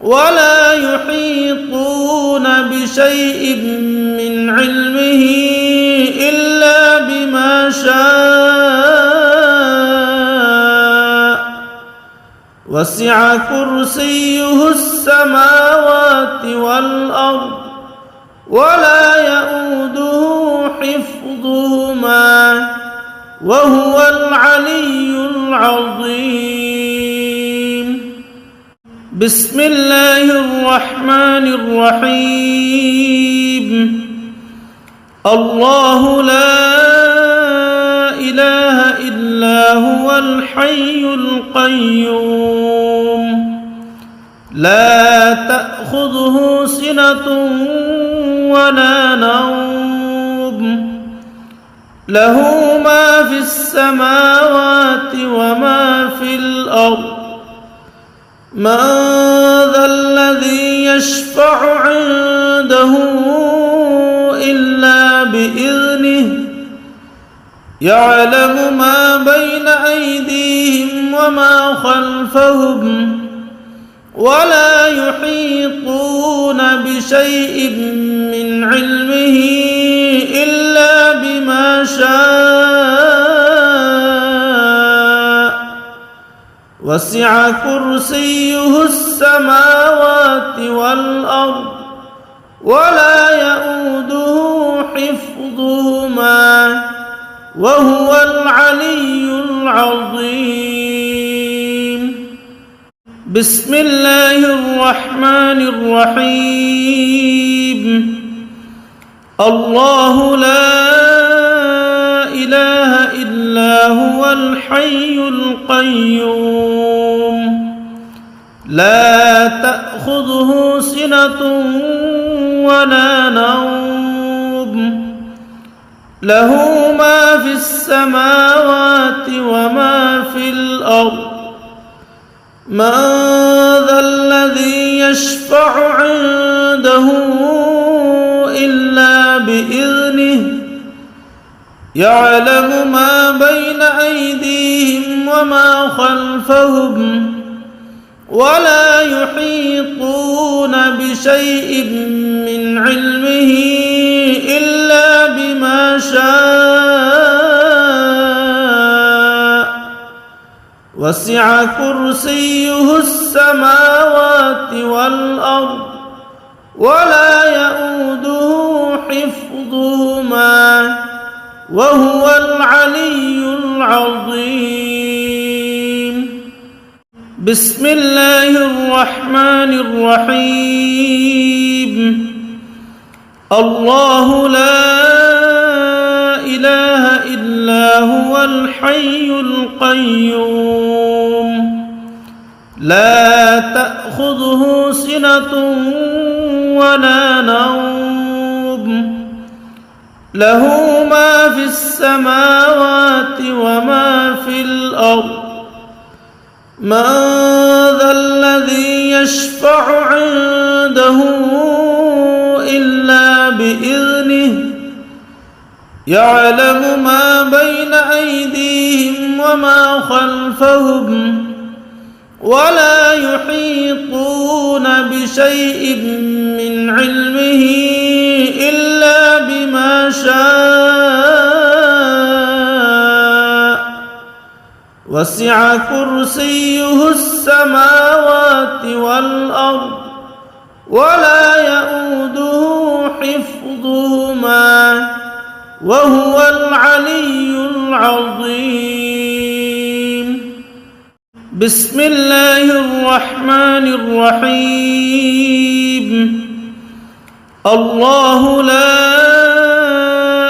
ولا يحيطون بشيء من علمه إلا بما شاء وسع كرسيه السماوات والأرض ولا يؤوده حفظهما وهو العلي العظيم. بسم الله الرحمن الرحيم. الله لا إله إلا هو الحي القيوم لا تأخذه سنة ولا نوم له ما في السماوات وما في الأرض من ذا الذي يشفع عنده إلا بإذنه يعلم ما بين أيديهم وما خلفهم ولا يحيطون بشيء من علمه إلا بما شاء وسع كرسيه السماوات والأرض ولا يؤوده حفظهما وهو العلي العظيم. بسم الله الرحمن الرحيم. الله لا إله إلا هو الحي القيوم لا تأخذه سنة ولا نوم له ما في السماوات وما في الأرض من ذا الذي يشفع عنده إلا بإذنه يعلم ما بين أيديهم وما خلفهم ولا يحيطون بشيء من علمه إلا بما شاء وسع كرسيه السماوات والأرض ولا يؤوده حفظهما وهو العلي العظيم. بسم الله الرحمن الرحيم. الله لا إله إلا هو الحي القيوم لا تأخذه سنة ولا نوم له ما في السماوات وما في الأرض من ذا الذي يشفع عنده إلا بإذنه يعلم ما بين أيديهم وما خلفهم ولا يحيطون بشيء من علمه إلا بما شاء وسع كرسيه السماوات والأرض ولا يؤوده حفظهما وهو العلي العظيم. بسم الله الرحمن الرحيم. الله لا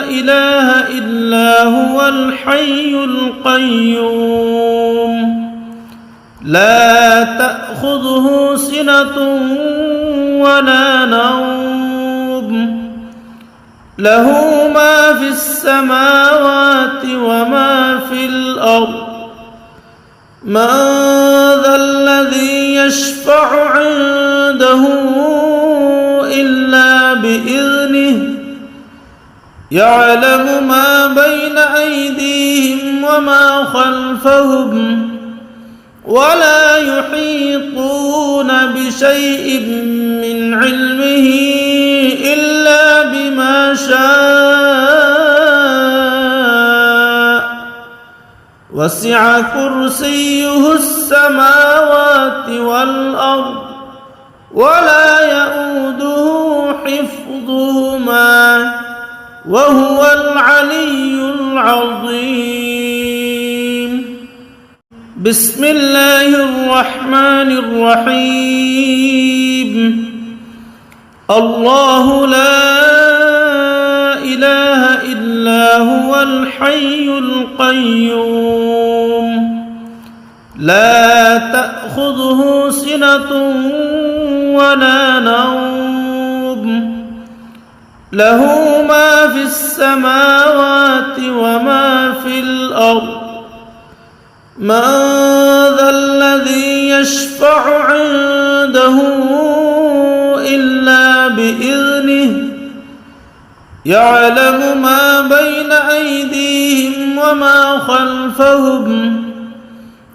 إله إلا هو الحي القيوم لا تأخذه سنة ولا نوم له ما في السماوات وما في الأرض من ذا الذي يشفع عنده إلا بإذنه يعلم ما بين أيديهم وما خلفهم ولا يحيطون بشيء من علمه إلا بما شاء وسع كرسيه السماوات والأرض ولا يؤوده حفظهما وهو العلي العظيم. بسم الله الرحمن الرحيم. الله لا إله إلا هو الحي القيوم لا تأخذه سنة ولا نوم له ما في السماوات وما في الأرض من ذا الذي يشفع عنده إلا بإذنه يعلم ما بين أيديهم وما خلفهم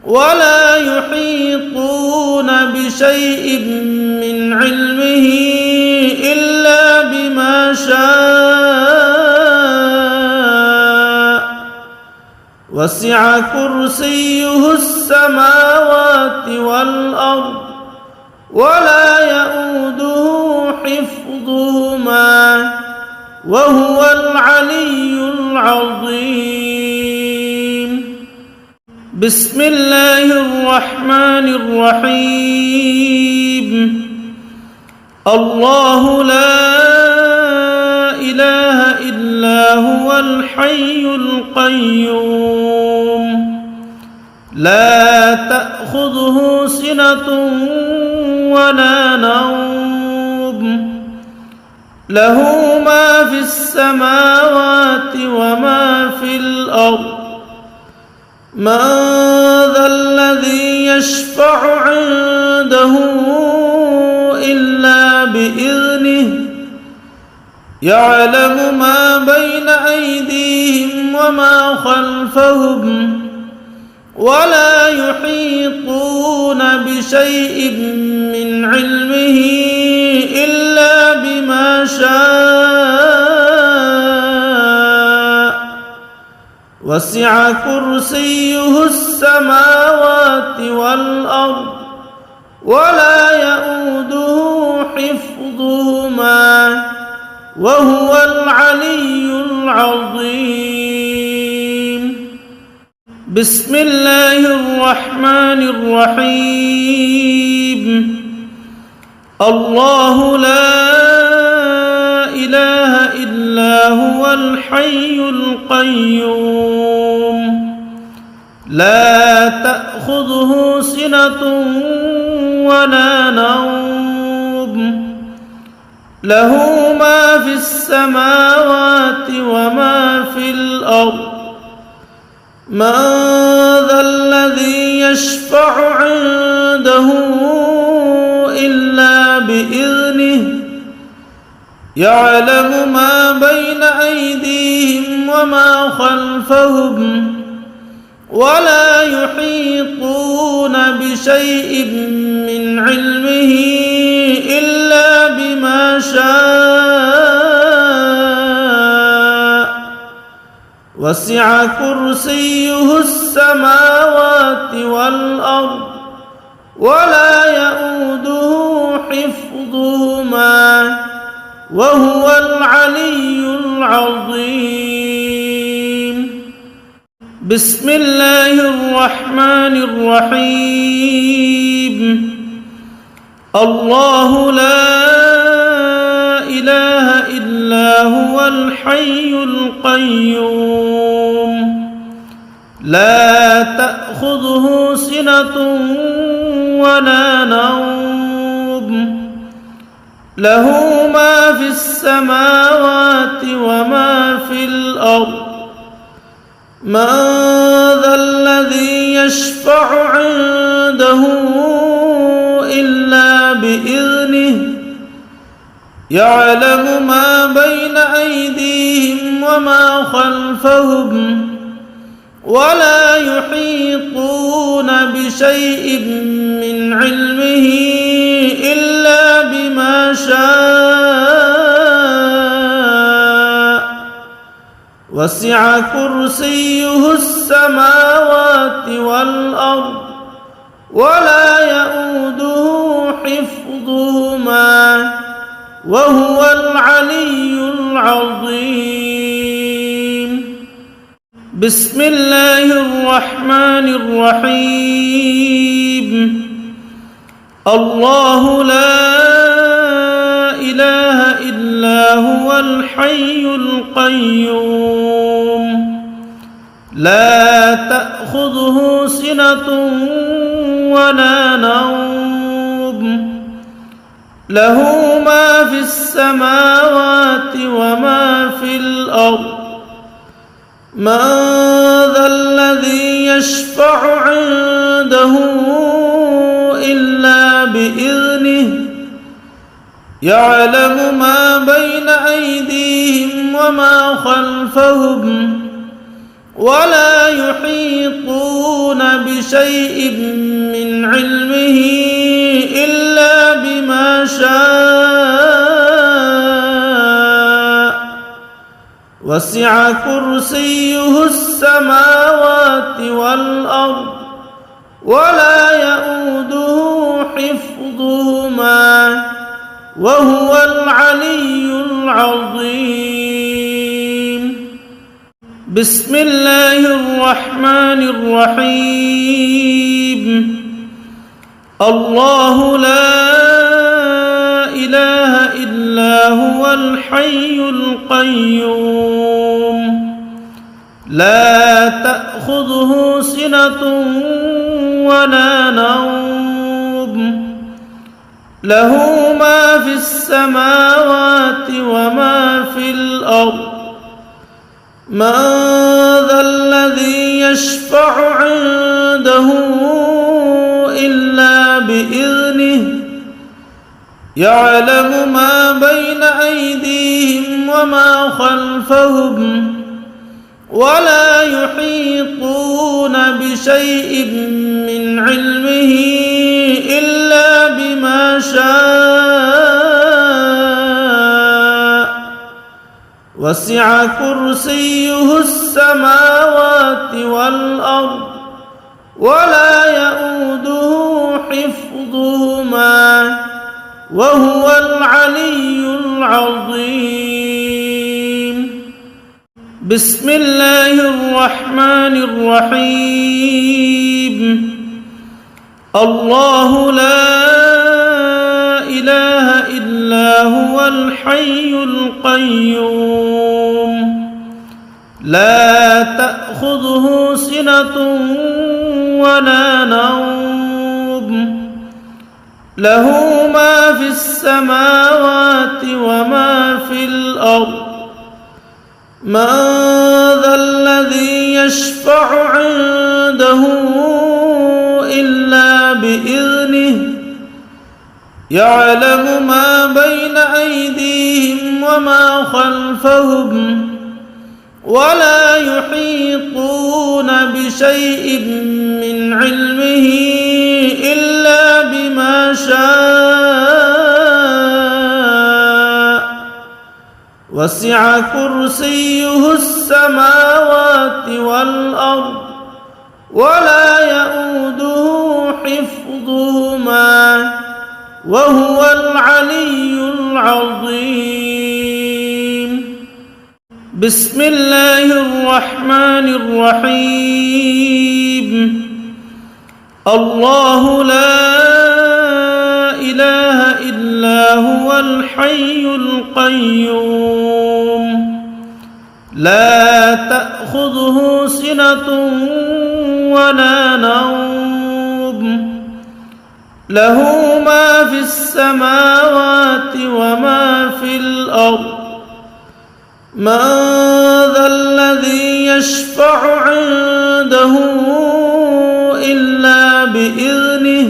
ولا يحيطون بشيء من علمه إلا بما شاء وسع كرسيه السماوات والأرض ولا يؤوده حفظهما وهو العلي العظيم. بسم الله الرحمن الرحيم. الله لا إله إلا هو الحي القيوم لا تأخذه سنة ولا نوم له ما في السماوات وما في الأرض من ذا الذي يشفع عنده إلا بإذنه يعلم ما بين أيديهم وما خلفهم ولا يحيطون بشيء من علمه إلا بما شاء وسع كرسيه السماوات والأرض ولا يؤوده حفظهما وهو العلي العظيم بسم الله الرحمن الرحيم الله لا إله إلا هو الحي القيوم لا تأخذه سنة ولا نوم له ما في السماوات وما في الأرض من ذا الذي يشفع عنده إلا بإذنه يعلم ما بين أيديهم وما خلفهم ولا يحيطون بشيء من علمه إلا بما شاء وسع كرسيه السماوات والأرض ولا يؤوده حفظهما وهو العلي العظيم بسم الله الرحمن الرحيم الله لا إله إلا هو الحي القيوم لا تأخذه سنة ولا نوم له ما في السماوات وما في الأرض من ذا الذي يشفع عنده إلا بإذنه يعلم ما بين أيديهم وما خلفهم ولا يحيطون بشيء من علمه إلا بما شاء وسع كرسيه السماوات والأرض ولا يؤوده حفظهما وهو العلي العظيم بسم الله الرحمن الرحيم الله لا إله إلا هو الحي القيوم لا تأخذه سنة ولا نوم له ما في السماوات وما في الأرض من ذا الذي يشفع عنده إلا بإذنه يعلم ما بين أيديهم وما خلفهم ولا يحيطون بشيء من علمه إلا بما شاء وسع كرسيه السماوات والأرض ولا يؤوده حفظهما وهو العلي العظيم بسم الله الرحمن الرحيم الله لا إله إلا هو الحي القيوم لا تأخذه سنة ولا نوم له ما في السماوات السماوات وما في الأرض من ذا الذي يشفع عنده إلا بإذنه يعلم ما بين أيديهم وما خلفهم ولا يحيطون بشيء من علمه إلا بما شاء وسع كرسيه السماوات والأرض ولا يؤوده حفظهما وهو العلي العظيم. بسم الله الرحمن الرحيم. الله لا إله إلا هو الحي القيوم لا تأخذه سنة ولا نوم له ما في السماوات وما في الأرض من ذا الذي يشفع عنده إلا بإذنه يعلم ما بين أيديهم وما خلفهم ولا يحيطون بشيء من علمه إلا بما شاء وسع كرسيه السماوات والأرض ولا يؤوده حفظهما وهو العلي العظيم. بسم الله الرحمن الرحيم. الله لا إله إلا هو الحي القيوم لا تأخذه سنة ولا نوم له ما في السماوات وما في الأرض من ذا الذي يشفع عنده إلا بإذنه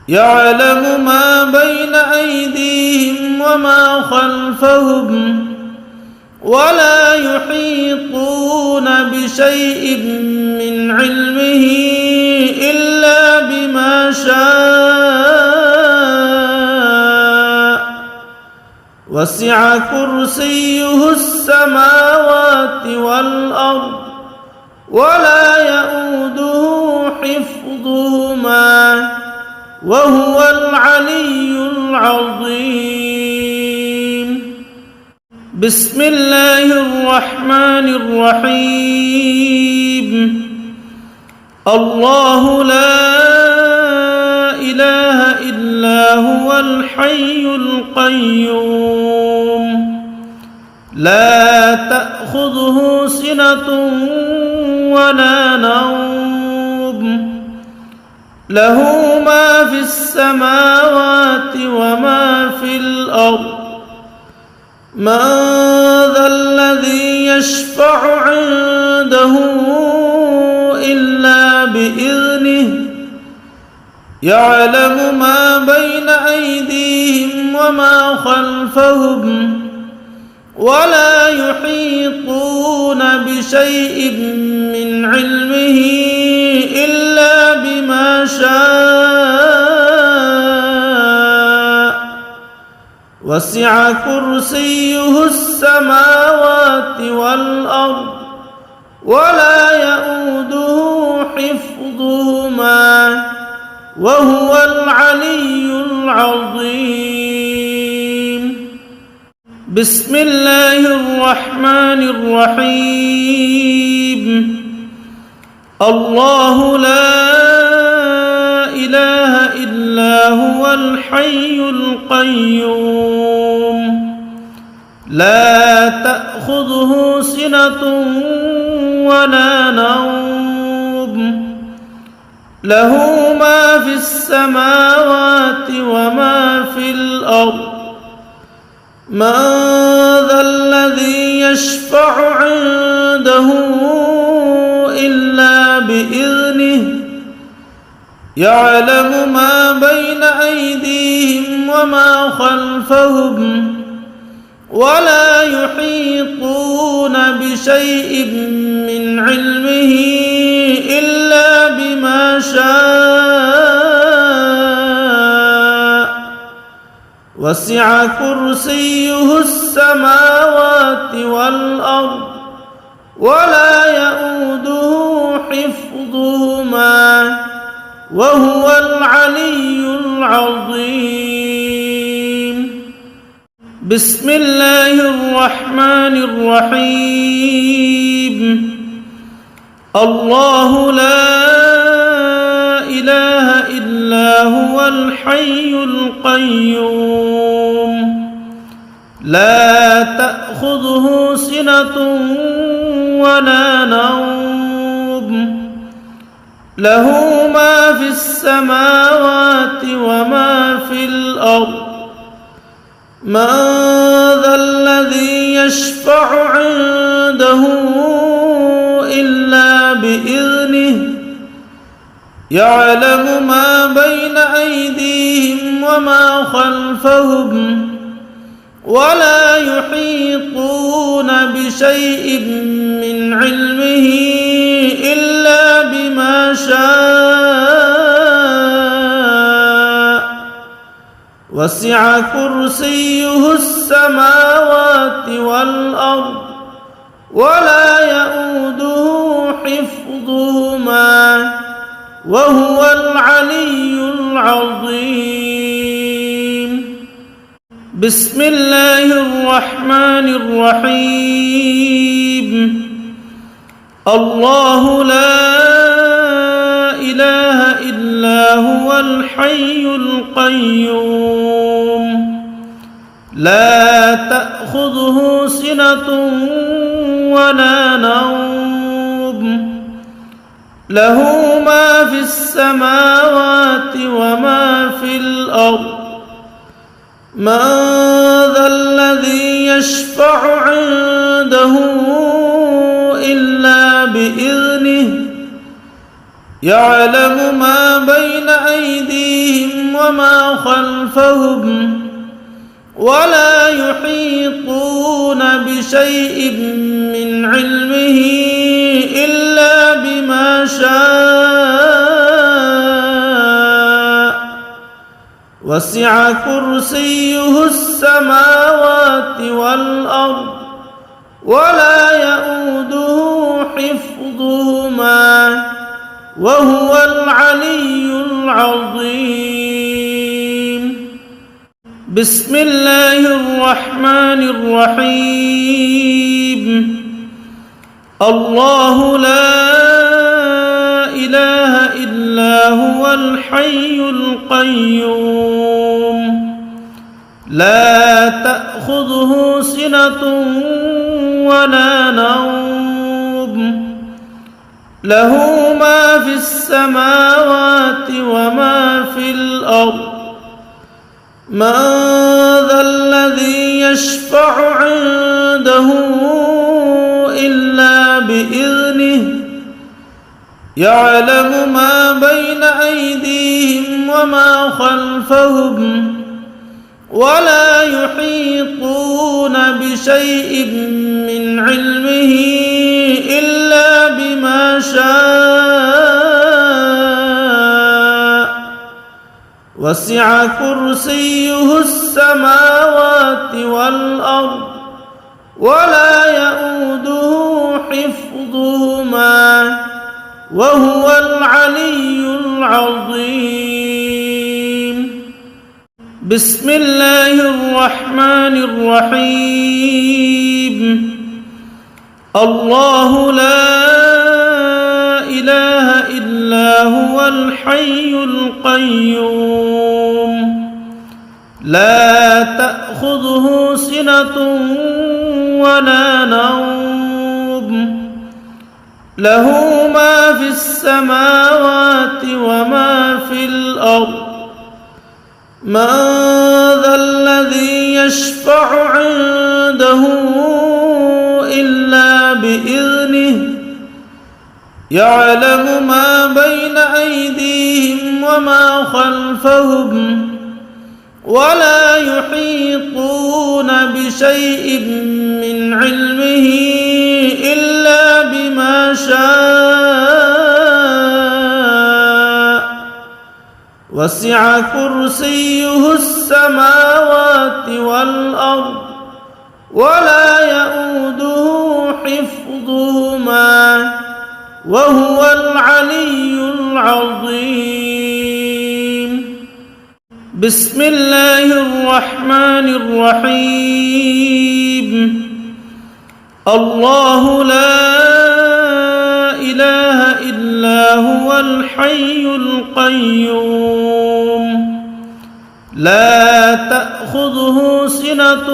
يعلم ما بين أيديهم وما خلفهم ولا يحيطون بشيء من علمه إلا بما شاء وسع كرسيه السماوات والأرض ولا يؤوده حفظهما وهو العلي العظيم. بسم الله الرحمن الرحيم. الله لا إله إلا هو الحي القيوم لا تأخذه سنة ولا نوم له ما في السماوات وما في الأرض من ذا الذي يشفع عنده إلا بإذنه يعلم ما بين أيديهم وما خلفهم ولا يحيطون بشيء من علمه إلا بما شاء وسع كرسيه السماوات والأرض ولا يؤوده حفظهما وهو العلي العظيم. بسم الله الرحمن الرحيم. الله لا إله إلا هو الحي القيوم لا تأخذه سنة ولا نوم له ما في السماوات وما في الأرض من ذا الذي يشفع عنده إلا بإذنه يعلم ما بين أيديهم وما خلفهم ولا يحيطون بشيء من علمه إلا بما شاء وسع كرسيه السماوات والأرض ولا يؤوده حفظهما وهو العلي العظيم. بسم الله الرحمن الرحيم. الله لا إله إلا هو الحي القيوم لا تأخذه سنة ولا نوم له ما في السماوات وما في الأرض من ذا الذي يشفع عنده إلا بإذنه يعلم ما بين أيديهم وما خلفهم ولا يحيطون بشيء من علمه إلا بما شاء وسع كرسيه السماوات والأرض ولا يؤوده حفظهما وهو العلي العظيم. بسم الله الرحمن الرحيم. الله لا إله إلا هو الحي القيوم لا تأخذه سنة ولا نوم له ما في السماوات وما في الأرض من ذا الذي يشفع عنده إلا بإذنه يعلم ما بين أيديهم وما خلفهم ولا يحيطون بشيء من علمه إلا بما شاء وسع كرسيه السماوات والأرض ولا يؤوده حفظهما وهو العلي العظيم. بسم الله الرحمن الرحيم. الله لا إله إلا هو الحي القيوم لا تأخذه سنة ولا نوم له ما في السماوات وما في الأرض من ذا الذي يشفع عنده إلا بإذنه يعلم ما بين أيديهم وما خلفهم ولا يحيطون بشيء من علمه إلا بما شاء وسع كرسيه السماوات والأرض ولا يؤوده حفظهما وهو العلي العظيم. بسم الله الرحمن الرحيم. الله لا إله إلا هو الحي القيوم لا تأخذه سنة ولا نوم له ما في السماوات وما في الأرض من ذا الذي يشفع عنده إلا بإذنه يعلم ما بين أيديهم وما خلفهم ولا يحيطون بشيء من علمه إلا بما شاء وسع كرسيه السماوات والأرض ولا يؤوده حفظهما وهو العلي العظيم. بسم الله الرحمن الرحيم. الله لا إله إلا هو الحي القيوم لا تأخذه سنة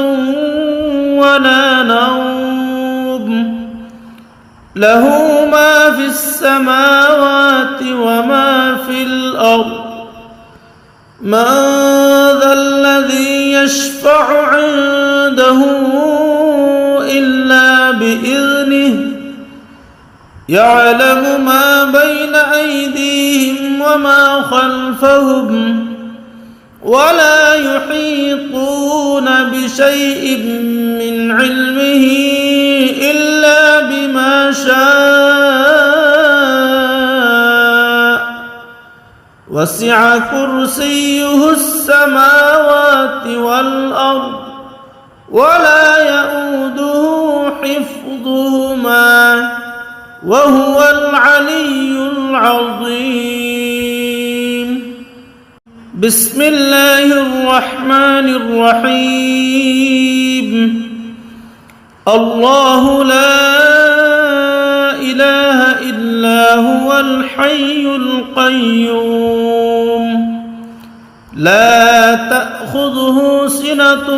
ولا نوم له ما في السماوات وما في الأرض من ذا الذي يشفع عنده إلا بإذنه يعلم ما بين أيديهم وما خلفهم ولا يحيطون بشيء من علمه إلا بما شاء وسع كرسيه السماوات والأرض ولا يؤوده حفظهما وهو العلي العظيم. بسم الله الرحمن الرحيم. الله لا إله إلا هو الحي القيوم لا تأخذه سنة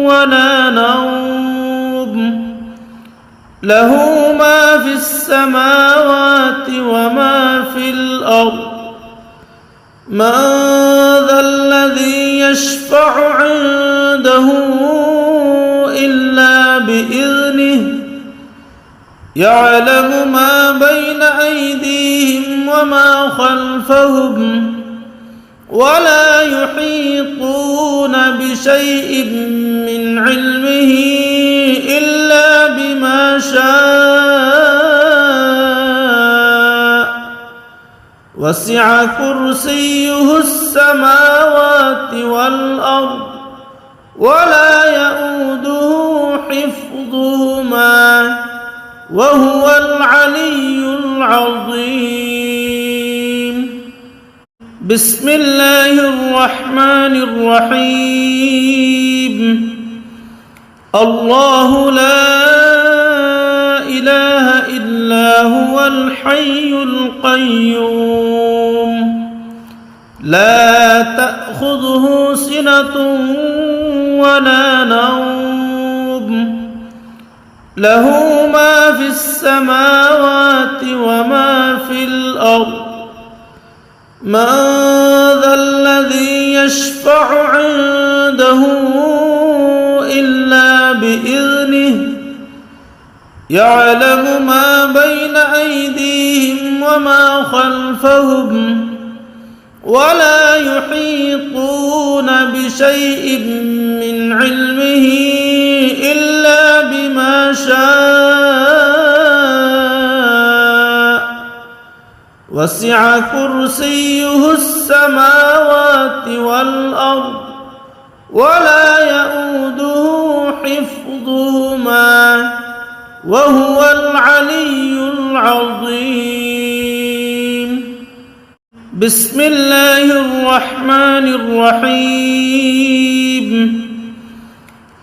ولا نوم له ما في السماوات وما في الأرض من ذا الذي يشفع عنده إلا بإذنه يعلم ما بين أيديهم وما خلفهم ولا يحيطون بشيء من علمه إلا بما شاء وسع كرسيه السماوات والأرض ولا يؤوده حفظهما وهو العلي العظيم. بسم الله الرحمن الرحيم. الله لا إله إلا هو الحي القيوم لا تأخذه سنة ولا نوم له ما في السماوات وما في الأرض من ذا الذي يشفع عنده إلا بإذنه يعلم ما بين أيديهم وما خلفهم ولا يحيطون بشيء من علمه إلا بما شاء وسع كرسيه السماوات والأرض ولا يؤوده حفظهما وهو العلي العظيم. بسم الله الرحمن الرحيم.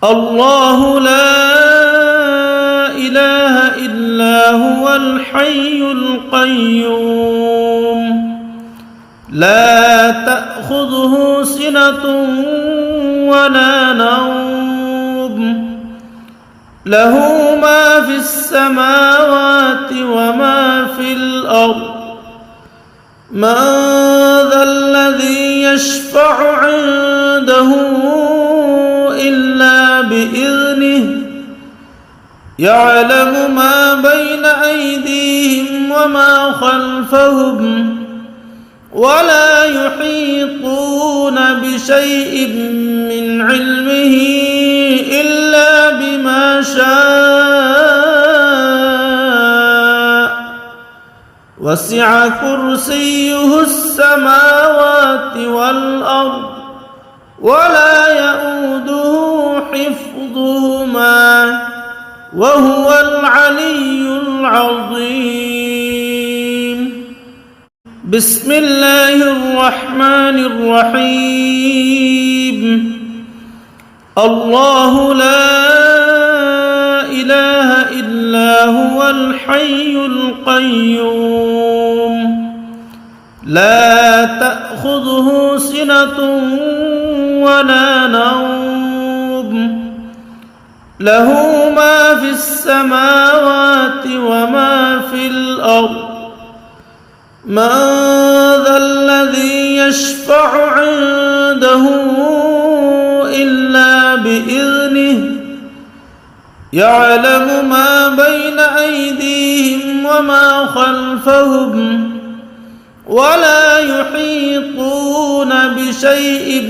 الله لا إله إلا هو الحي القيوم لا تأخذه سنة ولا نوم له ما في السماوات وما في الأرض من ذا الذي يشفع عنده يعلم ما بين أيديهم وما خلفهم ولا يحيطون بشيء من علمه إلا بما شاء وسع كرسيه السماوات والأرض ولا يؤوده حفظهما وهو العلي العظيم. بسم الله الرحمن الرحيم. الله لا إله إلا هو الحي القيوم لا تأخذه سنة ولا نوم له ما في السماوات وما في الأرض من ذا الذي يشفع عنده إلا بإذنه يعلم ما بين أيديهم وما خلفهم ولا يحيطون بشيء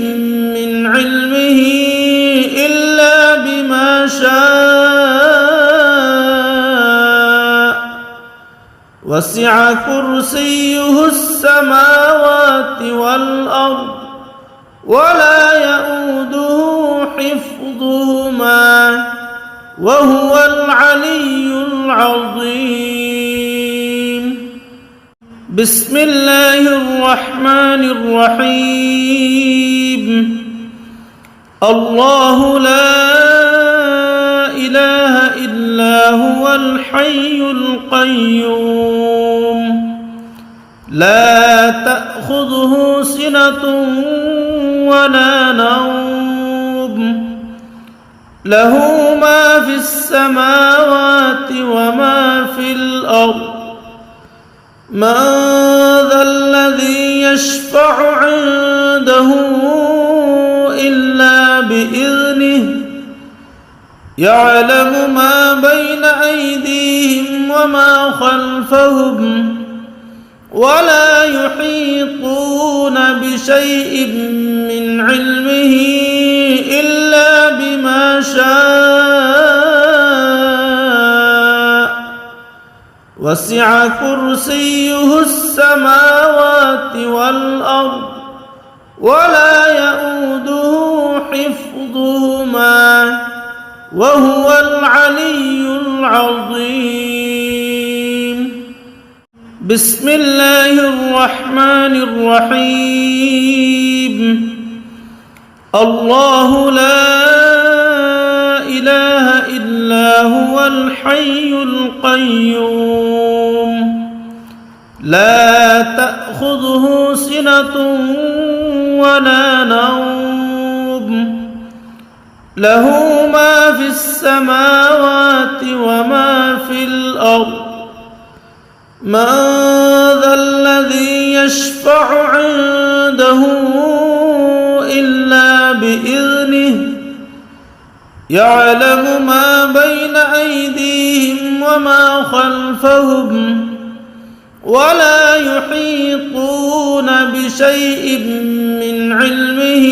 من علمه إلا بما شاء وسع كرسيه السماوات والأرض ولا يؤوده حفظهما وهو العلي العظيم. بسم الله الرحمن الرحيم. الله لا إله إلا هو الحي القيوم لا تأخذه سنة ولا نوم له ما في السماوات وما في الأرض من ذا الذي يشفع عنده إلا بإذنه يعلم ما بين أيديهم وما خلفهم ولا يحيطون بشيء من علمه إلا بما شاء وسع كرسيه السماوات والأرض ولا يؤوده حفظهما وهو العلي العظيم. بسم الله الرحمن الرحيم. الله لا إله إلا هو الحي القيوم لا تأخذه سنة ولا نوم له ما في السماوات وما في الأرض من ذا الذي يشفع عنده إلا بإذنه يعلم ما بين أيديهم وما خلفهم ولا يحيطون بشيء من علمه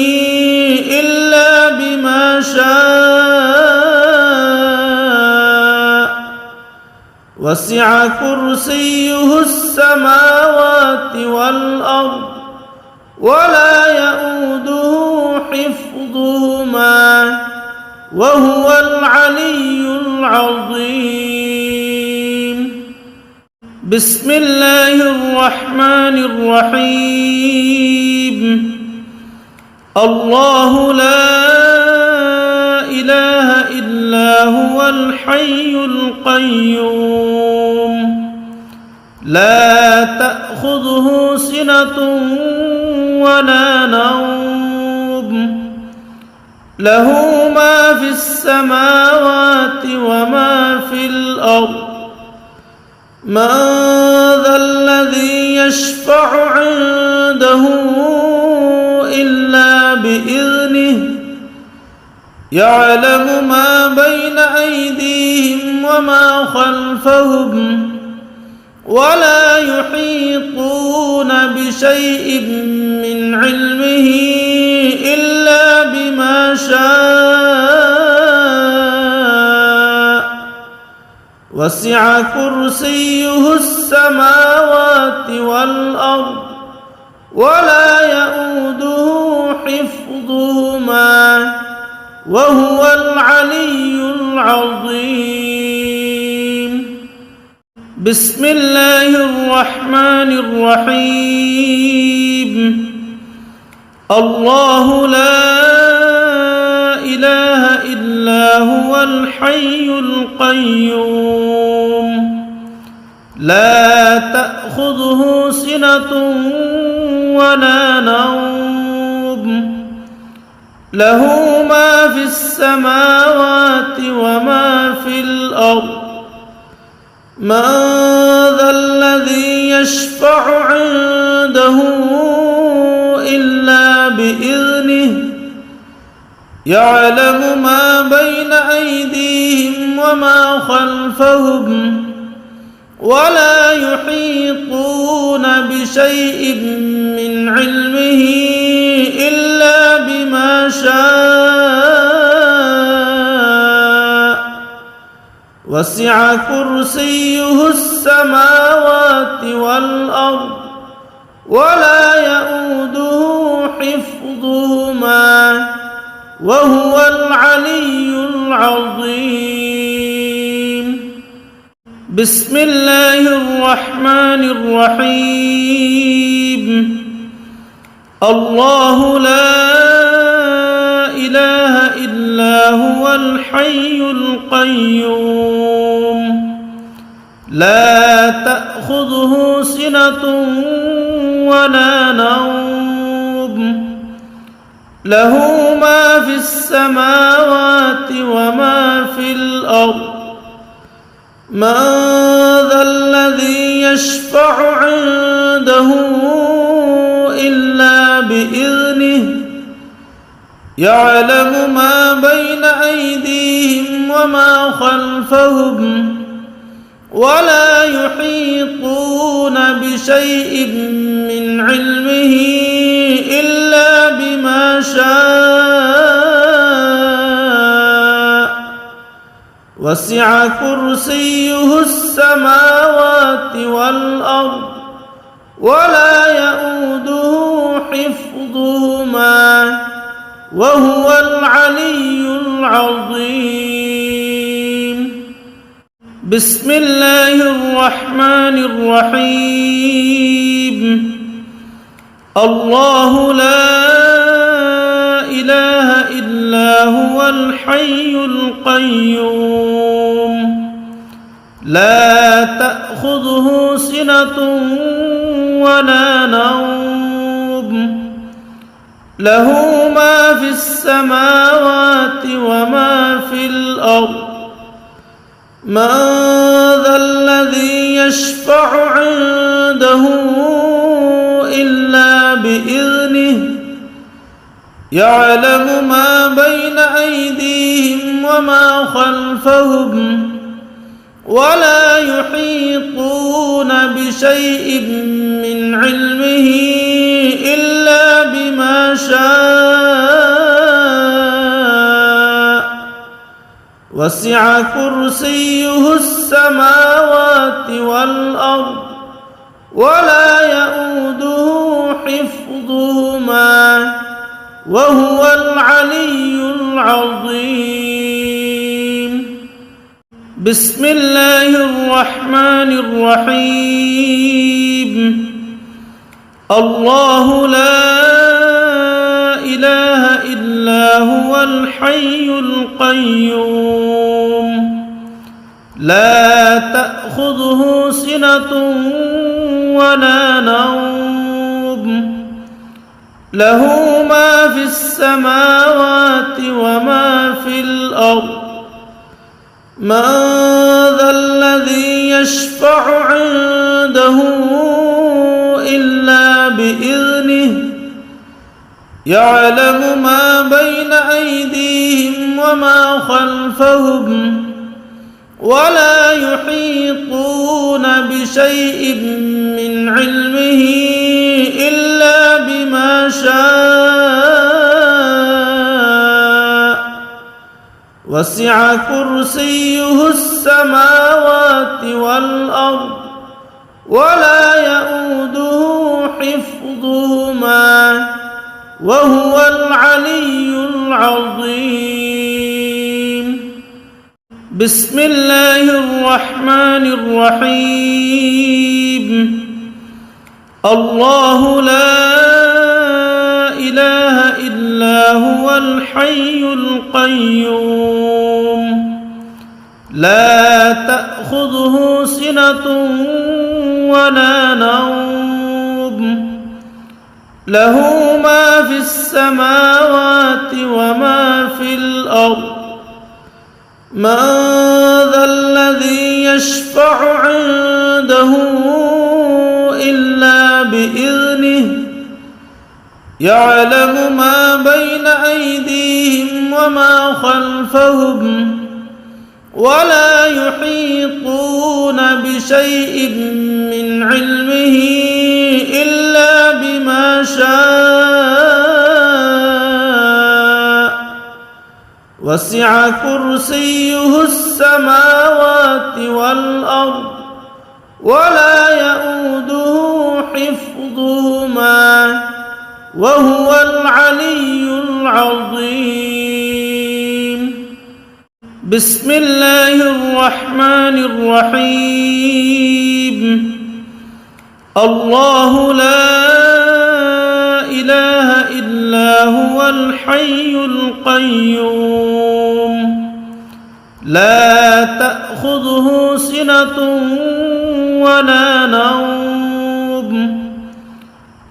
إلا بما شاء وسع كرسيه السماوات والأرض ولا يؤوده حفظهما وهو العلي العظيم. بسم الله الرحمن الرحيم. الله لا إله إلا هو الحي القيوم لا تأخذه سنة ولا نوم له ما في السماوات وما في الأرض من ذا الذي يشفع عنده إلا بإذنه يعلم ما بين أيديهم وما خلفهم ولا يحيطون بشيء من علمه إلا بما شاء وسع كرسيه السماوات والأرض ولا يئوده حفظهما وهو العلي العظيم. بسم الله الرحمن الرحيم. الله لا إله إلا هو الحي القيوم لا تأخذه سنة ولا نوم له ما في السماوات وما في الأرض من ذا الذي يشفع عنده إلا بإذنه يعلم ما بين أيديهم وما خلفهم ولا يحيطون بشيء من علمه إلا بما شاء وسع كرسيه السماوات والأرض ولا يئوده حفظهما وهو العلي العظيم. بسم الله الرحمن الرحيم. الله لا إله إلا هو الحي القيوم لا تأخذه سنة ولا نوم له ما في السماوات وما في الأرض من ذا الذي يشفع عنده إلا بإذنه يعلم ما بين أيديهم وما خلفهم ولا يحيطون بشيء من علمه إلا بما شاء وسع كرسيه السماوات والأرض ولا يئوده حفظهما وهو العلي العظيم. بسم الله الرحمن الرحيم. الله لا إله إلا هو الحي القيوم لا تأخذه سنة ولا نوم له ما في السماوات وما في الأرض من ذا الذي يشفع عنده إلا بإذنه يعلم ما بين أيديهم وما خلفهم ولا يحيطون بشيء من علمه إلا بما شاء وسع كرسيه السماوات والأرض ولا يئوده حفظهما وهو العلي العظيم. بسم الله الرحمن الرحيم. الله لا إله إلا هو الحي القيوم لا تأخذه سنة ولا نوم له ما في السماوات وما في الأرض من ذا الذي يشفع عنده إلا بإذنه يعلم ما بين أيديهم وما خلفهم ولا يحيطون بشيء من علمه إلا بما شاء وسع كرسيه السماوات والأرض ولا يؤوده حفظهما وهو العلي العظيم. بسم الله الرحمن الرحيم. الله لا إله إلا هو الحي القيوم لا تأخذه سنة ولا نوم له ما في السماوات وما في الأرض من ذا الذي يشفع عنده إلا بإذنه يعلم ما بين أيديهم وما خلفهم ولا يحيطون بشيء من علمه إلا بما شاء وسع كرسيه السماوات والأرض ولا يؤوده حفظهما وهو العلي العظيم. بسم الله الرحمن الرحيم. الله لا إله إلا هو الحي القيوم لا تأخذه سنة ولا نوم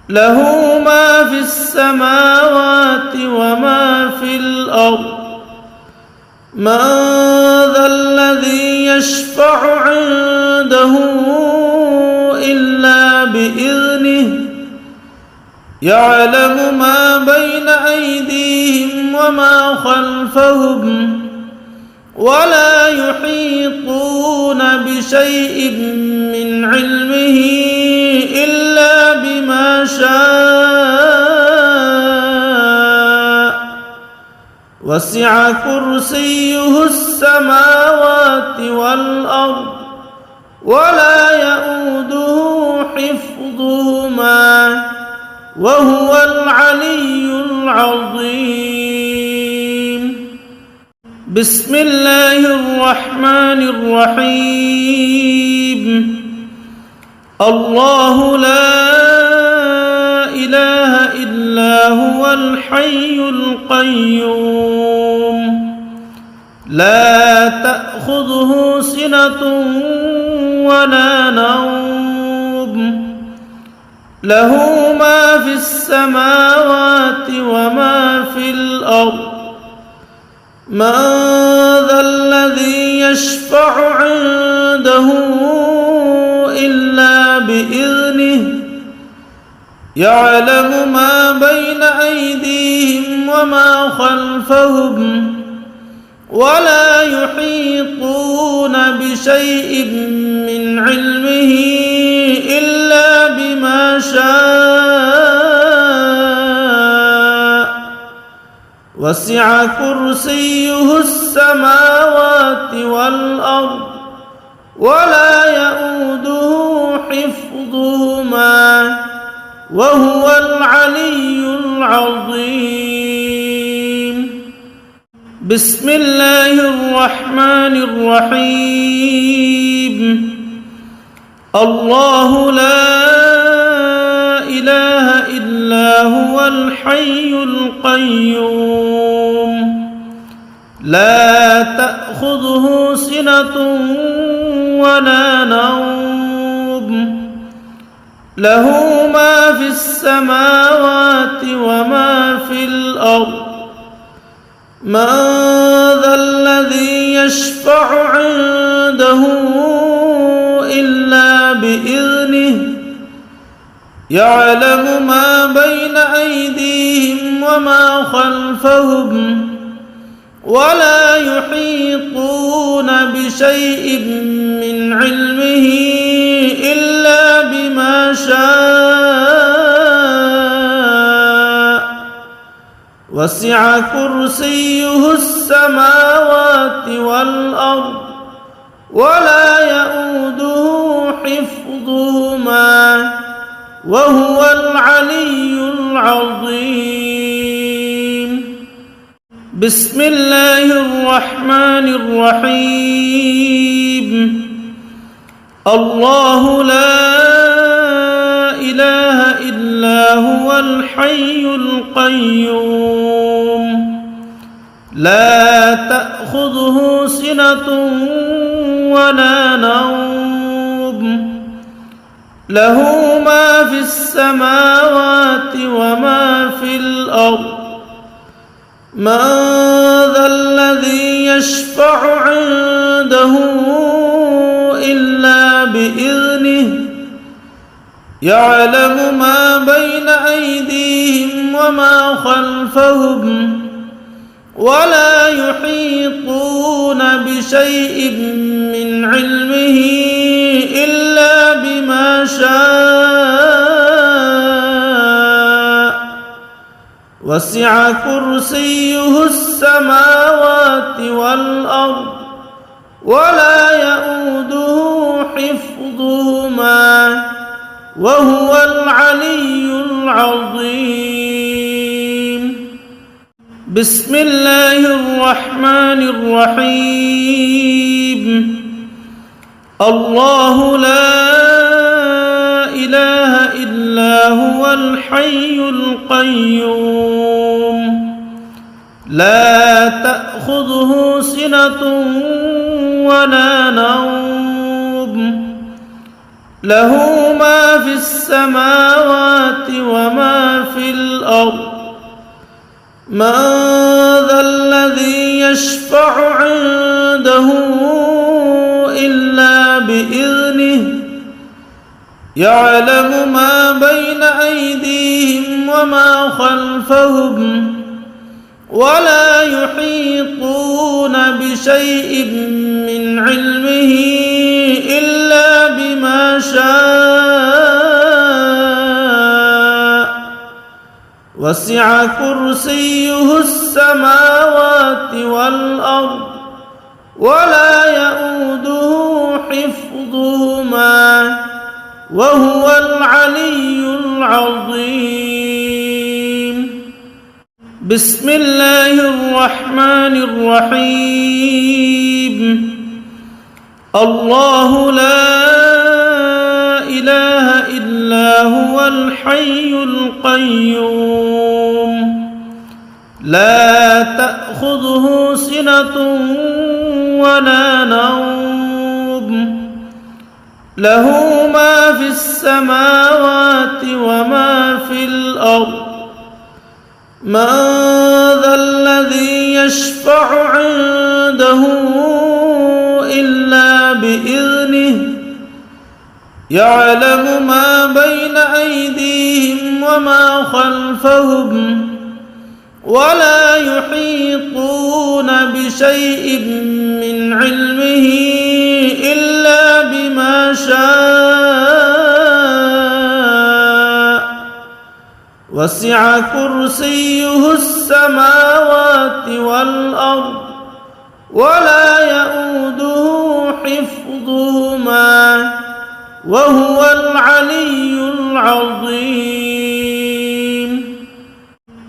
له ما في السماوات وما في الأرض من ذا الذي يشفع عنده إلا بإذنه يعلم ما بين أيديهم وما خلفهم ولا يحيطون بشيء من علمه إلا بما شاء وسع كرسيه السماوات والأرض ولا يؤوده حفظهما وهو العلي العظيم. بسم الله الرحمن الرحيم. الله لا إله إلا هو الحي القيوم لا تأخذه سنة ولا نوم له ما في السماوات وما في الأرض من ذا الذي يشفع عنده إلا بإذنه يعلم ما بين أيديهم وما خلفهم ولا يحيطون بشيء من علمه إلا بما شاء وسع كرسيه السماوات والأرض ولا يؤوده حفظهما وهو العلي العظيم. بسم الله الرحمن الرحيم. الله لا إله إلا هو الحي القيوم لا تأخذه سنة ولا نوم له ما في السماوات وما في الأرض من ذا الذي يشفع عنده إلا بإذنه يعلم ما بين أيديهم وما خلفهم ولا يحيطون بشيء من علمه إلا بما شاء وسع كرسيه السماوات والأرض ولا يؤوده حفظهما وهو العلي العظيم بسم الله الرحمن الرحيم الله لا إله إلا هو الحي القيوم لا تأخذه سنة ولا نوم له ما في السماوات وما في الأرض من ذا الذي يشفع عنده إلا بإذنه يعلم ما بين أيديهم وما خلفهم ولا يحيطون بشيء من علمه إلا بما شاء وسع كرسيه السماوات والأرض ولا يؤوده حفظهما وهو العلي العظيم بسم الله الرحمن الرحيم الله لا إله إلا هو الحي القيوم لا تأخذه سنة ولا نوم له ما في السماوات وما في الأرض من ذا الذي يشفع عنده إلا بإذنه يعلم ما بين أيديهم وما خلفهم ولا يحيطون بشيء من علمه إلا بما شاء وسع كرسيه السماوات والأرض ولا يؤوده حفظهما وهو العلي العظيم بسم الله الرحمن الرحيم الله لا إله إلا هو الحي القيوم لا تأخذه سنة ولا نوم له ما في السماوات وما في الأرض من ذا الذي يشفع عنده إلا بإذنه يعلم ما بين أيديهم وما خلفهم ولا يحيطون بشيء من علمه إلا بما شاء وسع كرسيه السماوات والأرض ولا يؤوده حفظهما وهو العلي العظيم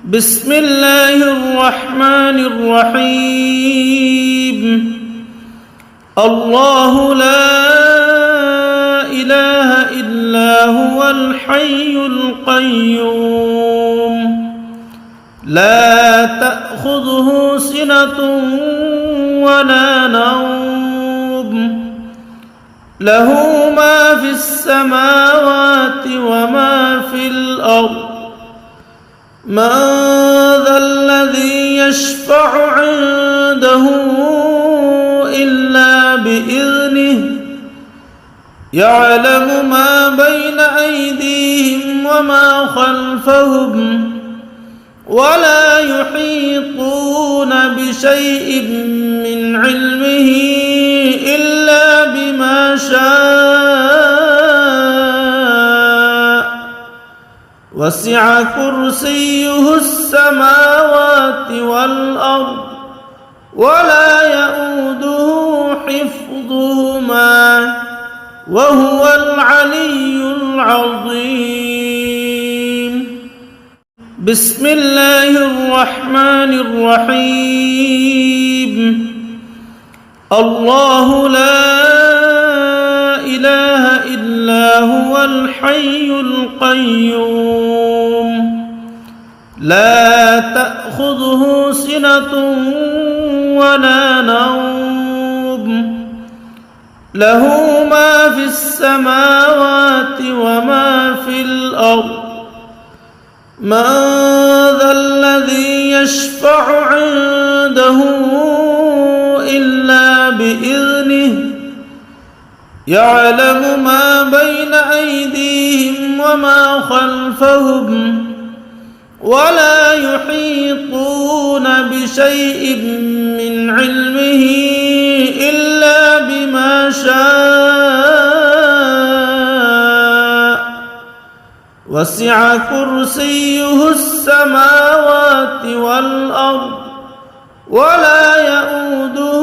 بسم الله الرحمن الرحيم الله لا إله إلا هو الحي القيوم لا تأخذه سنة ولا نوم له ما في السماوات وما في الأرض من ذا الذي يشفع عنده إلا بإذنه يعلم ما بين أيديهم وما خلفهم ولا يحيطون بشيء من علمه شاء وسع كرسيه السماوات والأرض ولا يئوده حفظهما وهو العلي العظيم. بسم الله الرحمن الرحيم. الله لا إله إلا هو الحي القيوم لا تأخذه سنة ولا نوم له ما في السماوات وما في الأرض من ذا الذي يشفع عنده إلا بإذنه يعلم ما بين أيديهم وما خلفهم ولا يحيطون بشيء من علمه إلا بما شاء وسع كرسيه السماوات والأرض ولا يئوده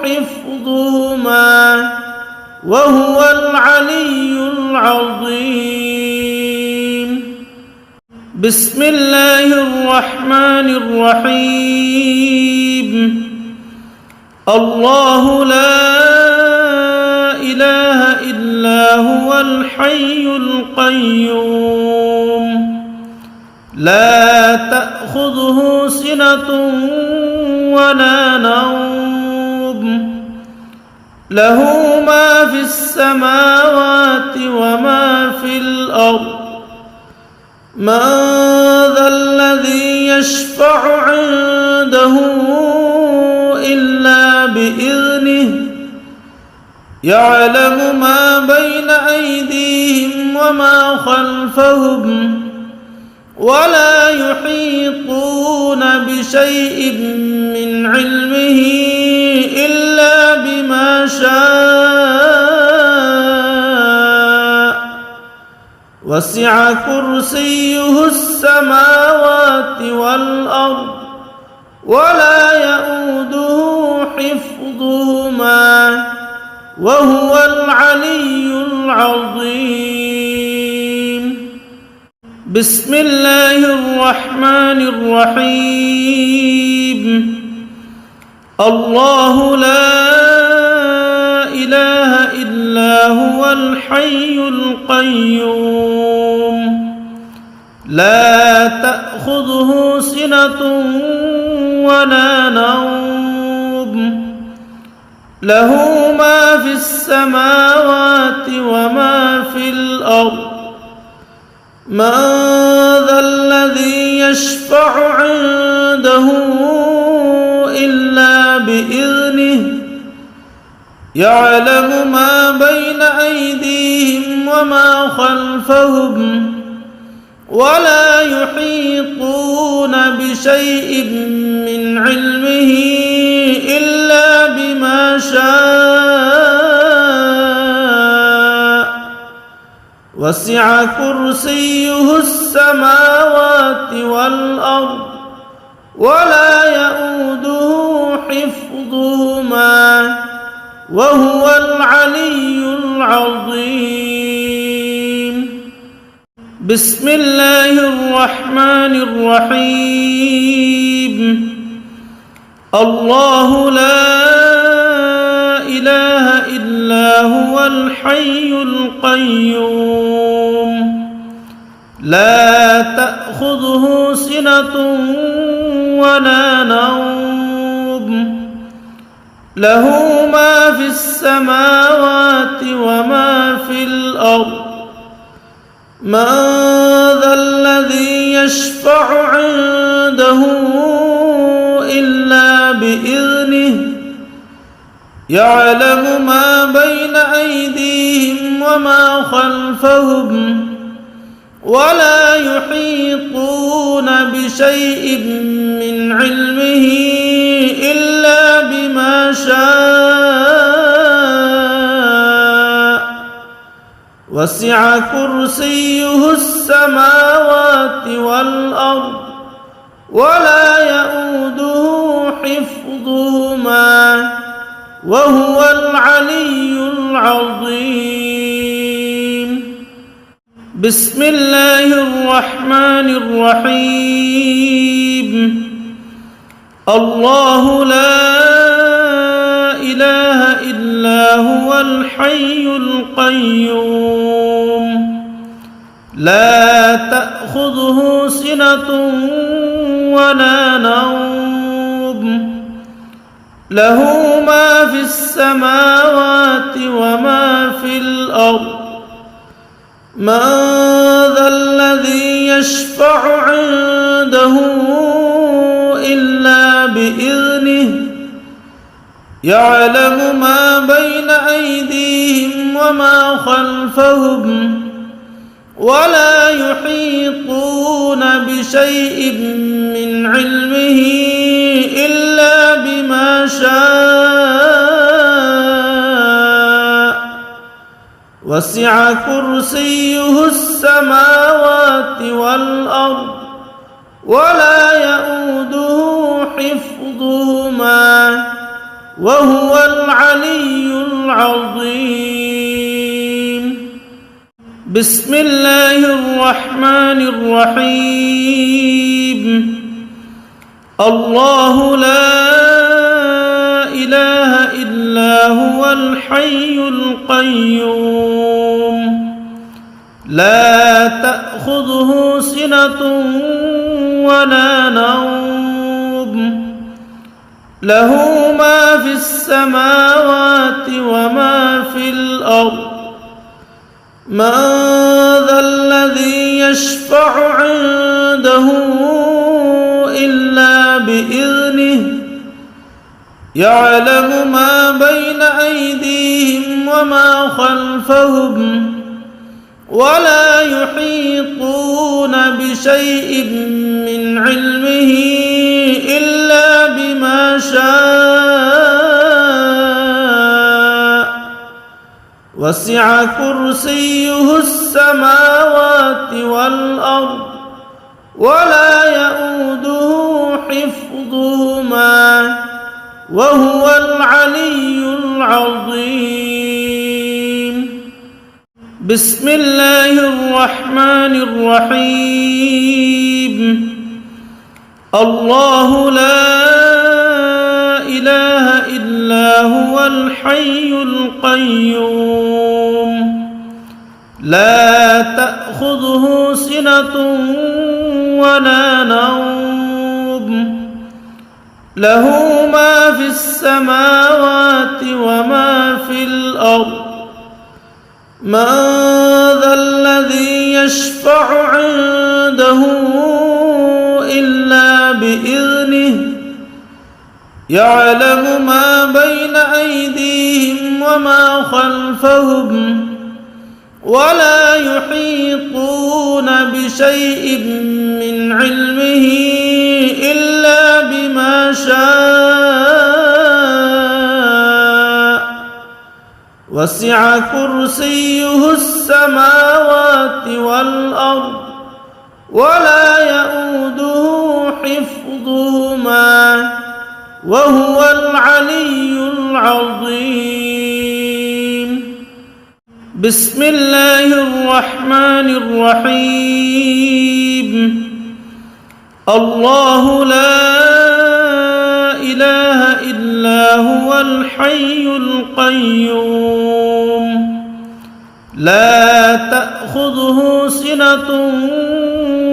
حفظهما وهو العلي العظيم. بسم الله الرحمن الرحيم. الله لا إله إلا هو الحي القيوم لا تأخذه سنة ولا نوم له ما في السماوات وما في الأرض من ذا الذي يشفع عنده إلا بإذنه يعلم ما بين أيديهم وما خلفهم ولا يحيطون بشيء من علمه إلا بما شاء وسع كرسيه السماوات والأرض ولا يئوده حفظهما وهو العلي العظيم. بسم الله الرحمن الرحيم. الله لا إله إلا هو الحي القيوم لا تأخذه سنة ولا نوم له ما في السماوات وما في الأرض من ذا الذي يشفع عنده إلا بإذنه يعلم ما بين أيديهم وما خلفهم ولا يحيطون بشيء من علمه إلا بما شاء وسع كرسيه السماوات والأرض ولا يئوده حفظهما وهو العلي العظيم. بسم الله الرحمن الرحيم. الله لا إله إلا هو الحي القيوم لا تأخذه سنة ولا نوم له ما في السماوات وما في الأرض من ذا الذي يشفع عنده إلا بإذنه يعلم ما بين أيديهم وما خلفهم ولا يحيطون بشيء من علمه إلا بما شاء وسع كرسيه السماوات والأرض ولا يئوده حفظهما وهو العلي العظيم. بسم الله الرحمن الرحيم. الله لا إله إلا هو الحي القيوم لا تأخذه سنة ولا نوم له ما في السماوات وما في الأرض من ذا الذي يشفع عنده إلا بإذنه يعلم ما بين أيديهم وما خلفهم ولا يحيطون بشيء من علمه إلا بما شاء وسع كرسيه السماوات والأرض ولا يئوده حفظهما وهو العلي العظيم. بسم الله الرحمن الرحيم. الله لا إله إلا هو الحي القيوم لا تأخذه سنة ولا نوم له ما في السماوات وما في الأرض من ذا الذي يشفع عنده إلا بإذنه يعلم ما بين أيديهم وما خلفهم ولا يحيطون بشيء من علمه إلا بما شاء وسع كرسيه السماوات والأرض ولا يئوده حفظهما وهو العلي العظيم. بسم الله الرحمن الرحيم. الله لا إله إلا هو الحي القيوم لا تأخذه سنة ولا نوم له ما في السماوات وما في الأرض من ذا الذي يشفع عنده إلا بإذنه يعلم ما بين أيديهم وما خلفهم ولا يحيطون بشيء من علمه إلا بما شاء وسع كرسيه السماوات والأرض ولا يئوده حفظهما وهو العلي العظيم. بسم الله الرحمن الرحيم. الله لا إله إلا هو الحي القيوم لا تأخذه سنة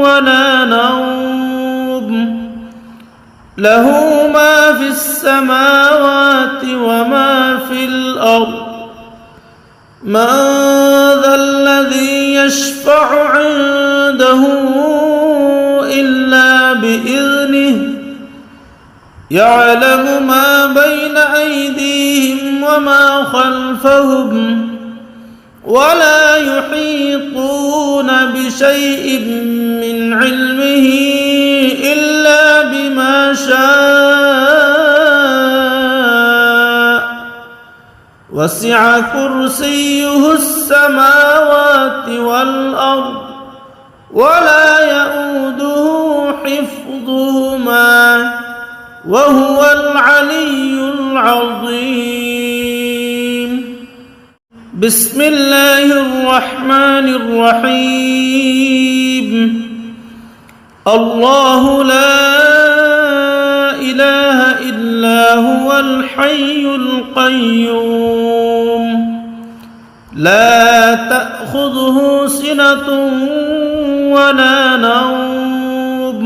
ولا نوم له ما في السماوات وما في الأرض من ذا الذي يشفع عنده إلا بإذنه يعلم ما بين أيديهم وما خلفهم ولا يحيطون بشيء من علمه إلا بما شاء وسع كرسيه السماوات والأرض ولا يؤوده حفظهما وهو العلي العظيم. بسم الله الرحمن الرحيم. الله لا إله إلا هو الحي القيوم لا تأخذه سنة ولا نوم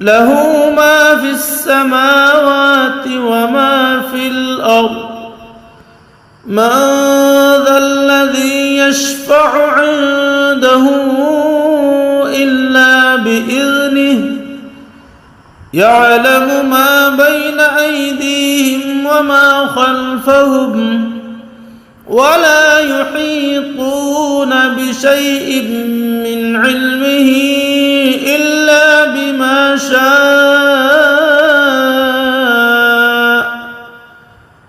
له ما في السماوات وما في الأرض من ذا الذي يشفع عنده إلا بإذنه يعلم ما بين أيديهم وما خلفهم ولا يحيطون بشيء من علمه إلا بما شاء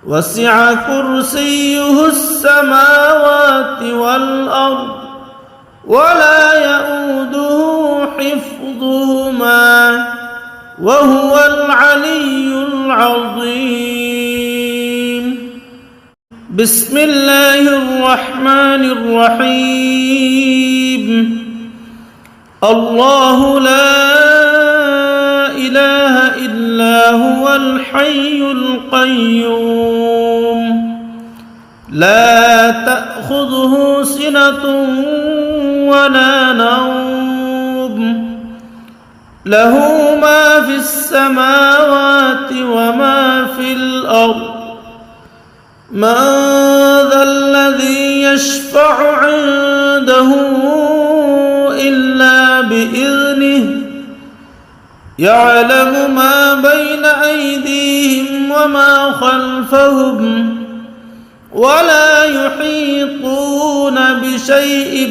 وسع كرسيه السماوات والأرض ولا يؤوده حفظهما وهو العلي العظيم. بسم الله الرحمن الرحيم. الله لا إله إلا هو الحي القيوم لا تأخذه سنة ولا نوم له ما في السماوات وما في الأرض من ذا الذي يشفع عنده إلا بإذنه يعلم ما بين أيديهم وما خلفهم ولا يحيطون بشيء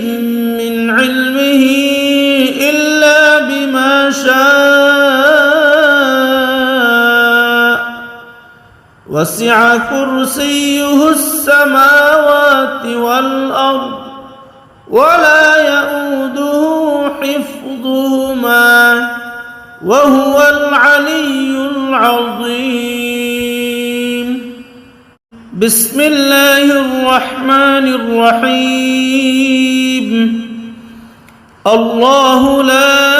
من علمه إلا بما شاء وسع كرسيه السماوات والأرض ولا يؤوده حفظهما وهو العلي العظيم. بسم الله الرحمن الرحيم. الله لا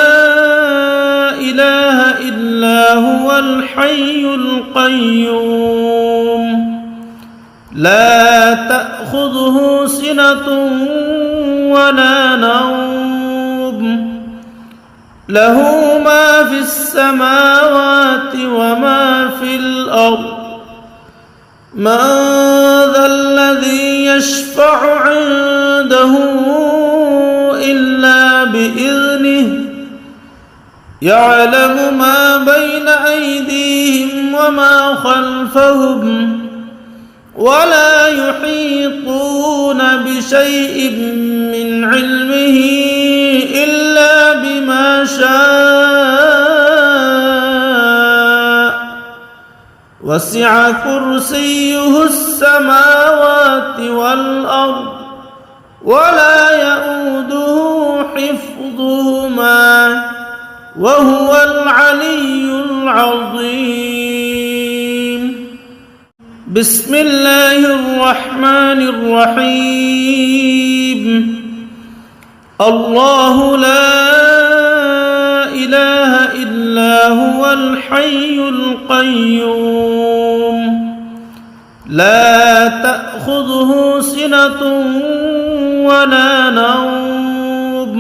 إله إلا هو الحي القيوم لا تأخذه سنة ولا نوم له ما في السماوات وما في الأرض من ذا الذي يشفع عنده إلا بإذنه يعلم ما بين أيديهم وما خلفهم ولا يحيطون بشيء من علمه إلا بما شاء وسع كرسيه السماوات والأرض ولا يؤوده حفظهما وهو العلي العظيم. بسم الله الرحمن الرحيم. الله لا إله إلا هو الحي القيوم لا تأخذه سنة ولا نوم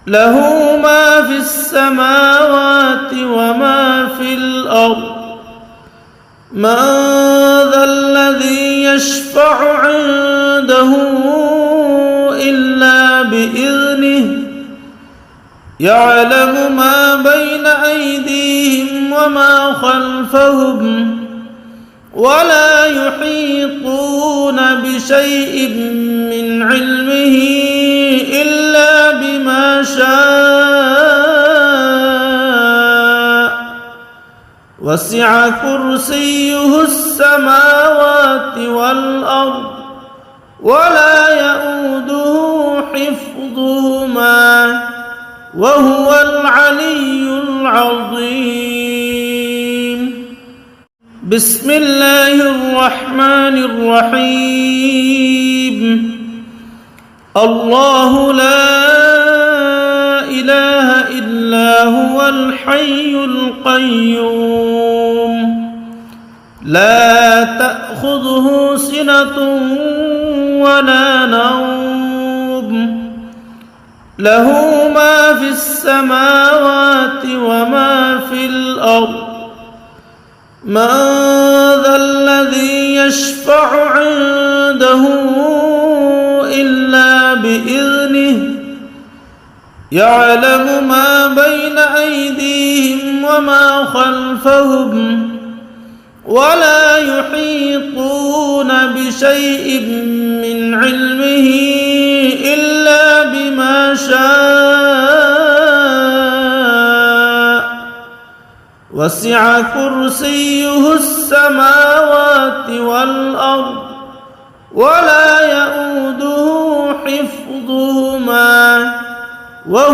له ما في السماوات وما في الأرض من ذا الذي يشفع عنده إلا بإذنه يعلم ما بين أيديهم وما خلفهم ولا يحيطون بشيء من علمه إلا بما شاء وسع كرسيه السماوات والأرض ولا يؤوده يؤوده حفظهما وهو العلي العظيم بسم الله الرحمن الرحيم الله لا إله إلا هو الحي القيوم لا تأخذه سنة ولا نوم له ما في السماوات وما في الأرض من ذا الذي يشفع عنده إلا بإذنه يعلم ما بين أيديهم وما خلفهم ولا يحيطون بشيء من علمه إلا بما شاء وسع كرسيه السماوات والأرض ولا يؤوده حفظهما وهو